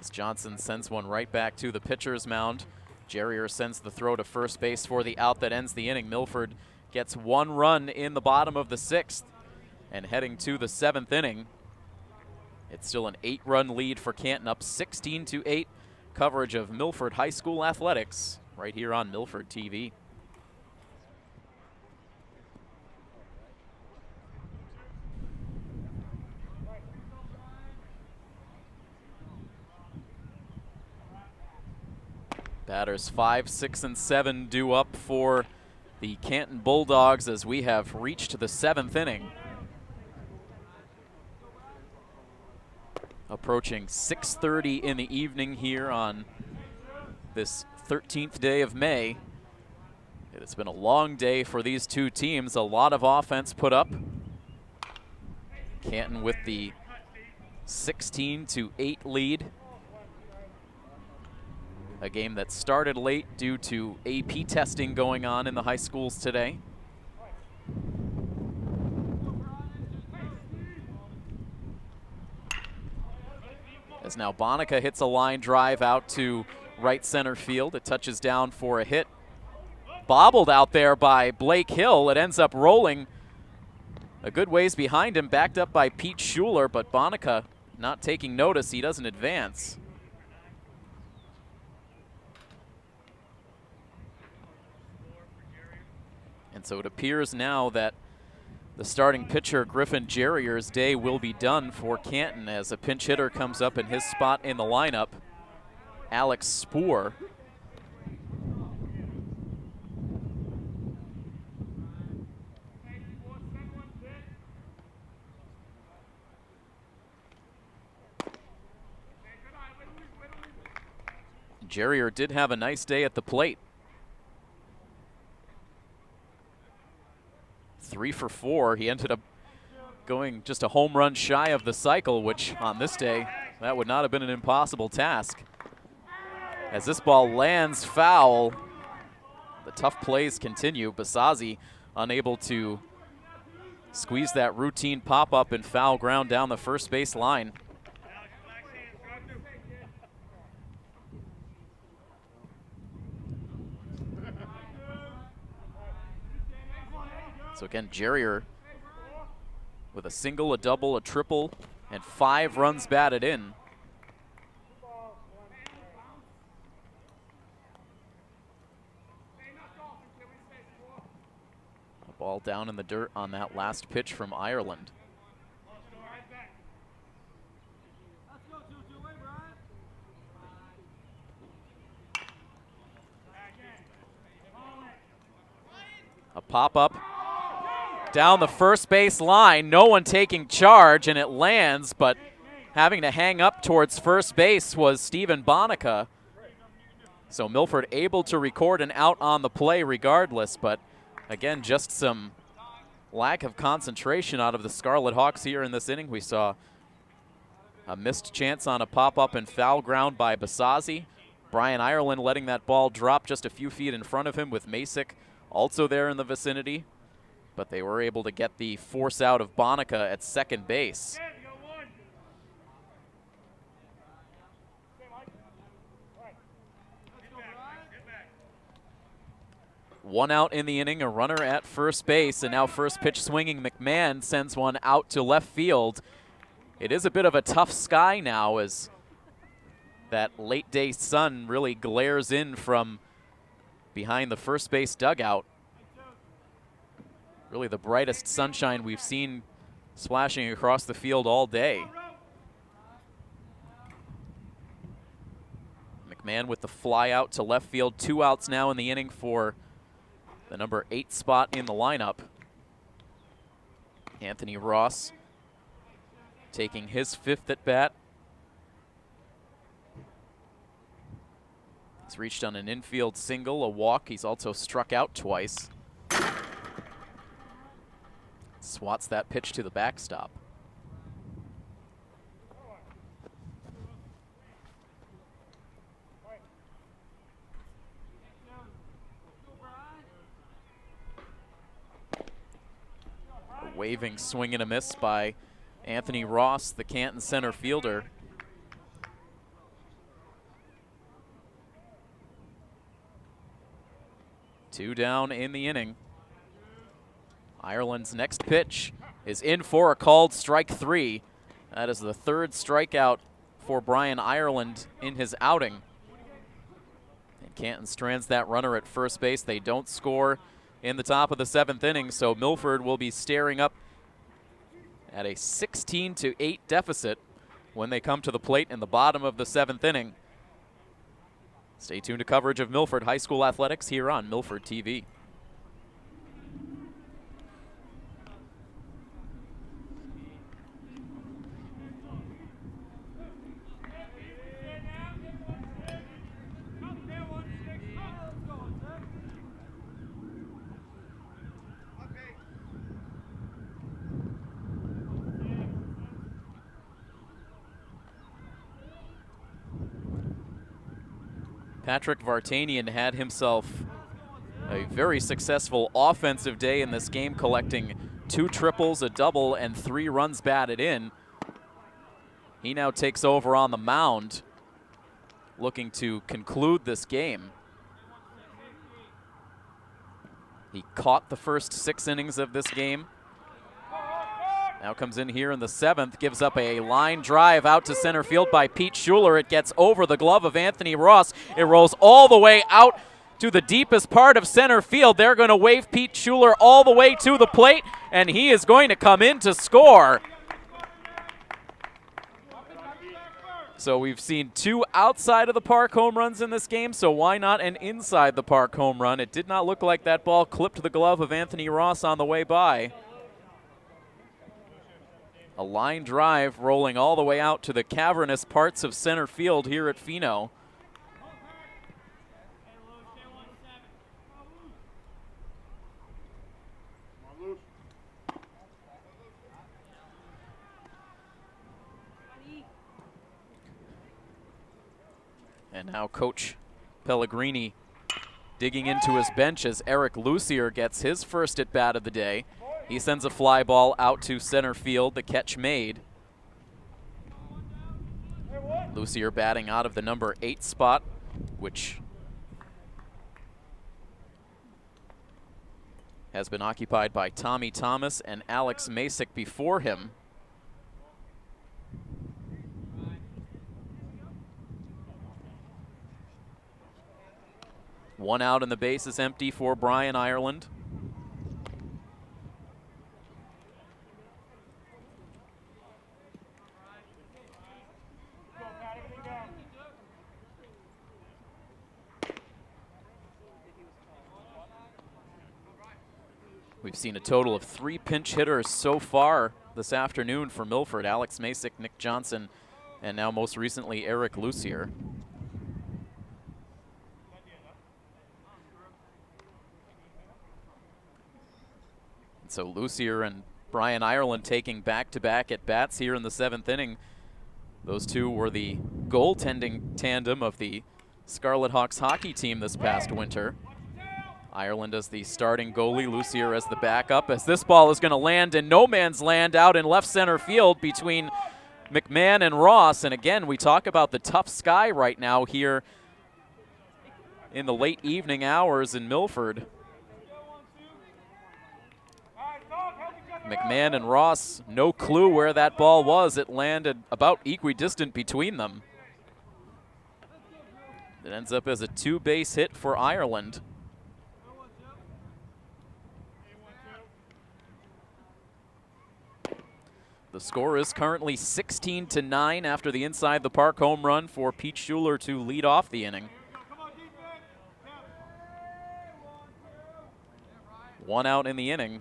As Johnson sends one right back to the pitcher's mound. Jerrier sends the throw to first base for the out that ends the inning. Milford gets 1 run in the bottom of the 6th, and heading to the 7th inning. It's still an 8-run lead for Canton, up 16-8. Coverage of Milford High School athletics right here on Milford TV. Batters 5, 6, and 7 due up for the Canton Bulldogs as we have reached the 7th inning. Approaching 6:30 in the evening here on this 13th day of May. It has been a long day for these two teams. A lot of offense put up. Canton with the 16-8 lead. A game that started late due to AP testing going on in the high schools today. As as now Bonica hits a line drive out to right center field. It touches down for a hit. Bobbled out there by Blake Hill. It ends up rolling a good ways behind him, backed up by Pete Schuler, but Bonica not taking notice. He doesn't advance. And so it appears now that the starting pitcher, Griffin Jerrier's day will be done for Canton as a pinch hitter comes up in his spot in the lineup, Alex Spoor. Jerrier did have a nice day at the plate. 3 for 4. He ended up going just a home run shy of the cycle, which on this day, that would not have been an impossible task. As this ball lands foul, the tough plays continue. Basazzi unable to squeeze that routine pop-up and foul ground down the first base line. So again, Jerrier with a single, a double, a triple, and 5 runs batted in. A ball down in the dirt on that last pitch from Ireland. A pop-up down the first base line, no one taking charge, and it lands, but having to hang up towards first base was Steven Bonica. So Milford able to record an out on the play regardless, but again, just some lack of concentration out of the Scarlet Hawks here in this inning. We saw a missed chance on a pop-up and foul ground by Basazzi. Brian Ireland letting that ball drop just a few feet in front of him with Masick also there in the vicinity. But they were able to get the force out of Bonica at second base. One out in the inning, a runner at first base, and now first pitch swinging McMahon sends one out to left field. It is a bit of a tough sky now as that late day sun really glares in from behind the first base dugout. Really the brightest sunshine we've seen splashing across the field all day. McMahon with the fly out to left field. 2 outs now in the inning for the number 8 spot in the lineup. Anthony Ross taking his 5th at bat. He's reached on an infield single, a walk. He's also struck out twice. Swats that pitch to the backstop. A waving swing and a miss by Anthony Ross, the Canton center fielder. Two down in the inning. Ireland's next pitch is in for a called strike 3. That is the 3rd strikeout for Brian Ireland in his outing. And Canton strands that runner at first base. They don't score in the top of the 7th inning, so Milford will be staring up at a 16-8 deficit when they come to the plate in the bottom of the 7th inning. Stay tuned to coverage of Milford High School athletics here on Milford TV. Patrick Vartanian had himself a very successful offensive day in this game, collecting 2 triples, a double, and 3 runs batted in. He now takes over on the mound, looking to conclude this game. He caught the first 6 innings of this game. Now comes in here in the 7th, gives up a line drive out to center field by Pete Schuler. It gets over the glove of Anthony Ross. It rolls all the way out to the deepest part of center field. They're going to wave Pete Schuler all the way to the plate, and he is going to come in to score. So we've seen 2 outside of the park home runs in this game, so why not an inside the park home run? It did not look like that ball clipped the glove of Anthony Ross on the way by. A line drive rolling all the way out to the cavernous parts of center field here at Pheno. And now Coach Pellegrini digging into his bench as Eric Lucier gets his first at-bat of the day. He sends a fly ball out to center field, the catch made. Lucier batting out of the number 8 spot, which has been occupied by Tommy Thomas and Alex Masick before him. One out and the base is empty for Brian Ireland. We've seen a total of 3 pinch hitters so far this afternoon for Milford. Alex Masick, Nick Johnson, and now most recently Eric Lucier. So Lucier and Brian Ireland taking back-to-back at-bats here in the 7th inning. Those two were the goaltending tandem of the Scarlet Hawks hockey team this past winter. Ireland as the starting goalie, Lucier as the backup, as this ball is going to land in no man's land out in left center field between McMahon and Ross. And again, we talk about the tough sky right now here in the late evening hours in Milford. McMahon and Ross, no clue where that ball was. It landed about equidistant between them. It ends up as a 2-base hit for Ireland. The score is currently 16-9 after the inside the park home run for Pete Schuler to lead off the inning. One out in the inning.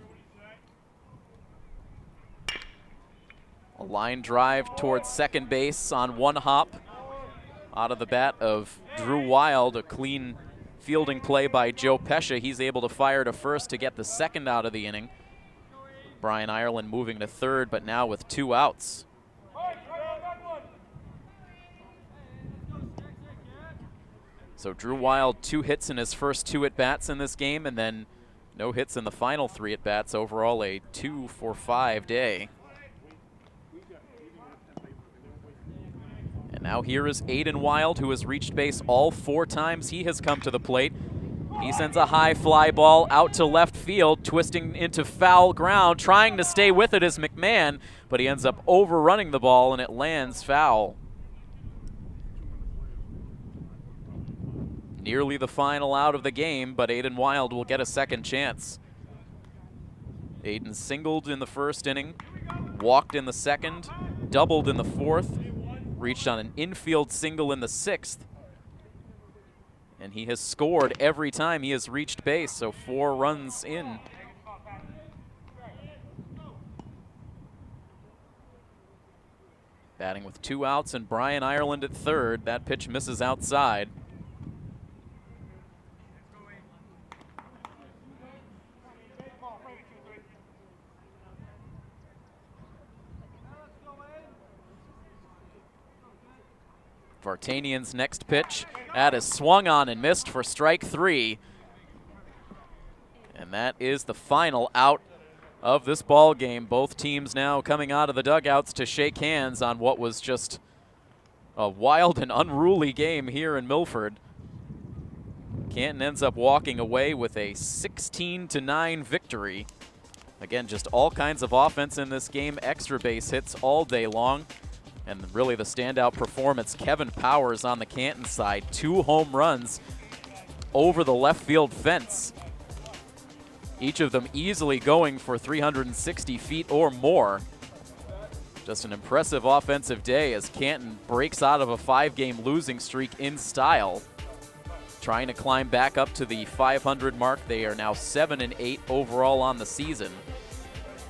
A line drive towards second base on one hop out of the bat of Drew Wild. A clean fielding play by Joe Pescia. He's able to fire to first to get the second out of the inning. Brian Ireland moving to third, but now with 2 outs. So Drew Wild 2 hits in his first 2 at-bats in this game, and then no hits in the final 3 at-bats. Overall a 2-for-5 day. And now here is Aiden Wild, who has reached base all 4 times he has come to the plate. He sends a high fly ball out to left field, twisting into foul ground. Trying to stay with it is McMahon, but he ends up overrunning the ball and it lands foul. Nearly the final out of the game, but Aiden Wild will get a second chance. Aiden singled in the first inning, walked in the second, doubled in the fourth, reached on an infield single in the 6th. And he has scored every time he has reached base, so 4 runs in. Batting with 2 outs and Brian Ireland at third. That pitch misses outside. Vartanian's next pitch, that is swung on and missed for strike 3. And that is the final out of this ball game. Both teams now coming out of the dugouts to shake hands on what was just a wild and unruly game here in Milford. Canton ends up walking away with a 16-9 victory. Again, just all kinds of offense in this game, extra base hits all day long. And really the standout performance, Kevin Powers on the Canton side, 2 home runs over the left field fence. Each of them easily going for 360 feet or more. Just an impressive offensive day as Canton breaks out of a 5-game losing streak in style. Trying to climb back up to the 500 mark. They are now 7-8 overall on the season.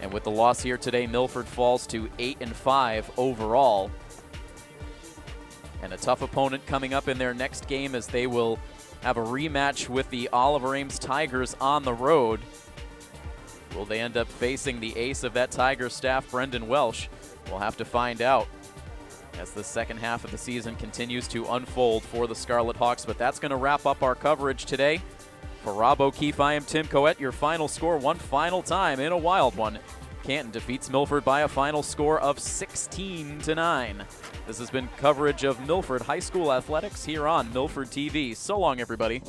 And with the loss here today, Milford falls to 8-5 overall. And a tough opponent coming up in their next game as they will have a rematch with the Oliver Ames Tigers on the road. Will they end up facing the ace of that Tigers staff, Brendan Welsh? We'll have to find out as the second half of the season continues to unfold for the Scarlet Hawks. But that's going to wrap up our coverage today. For Rob O'Keefe, I am Tim Coette. Your final score one final time in a wild one. Canton defeats Milford by a final score of 16-9. This has been coverage of Milford High School athletics here on Milford TV. So long, everybody.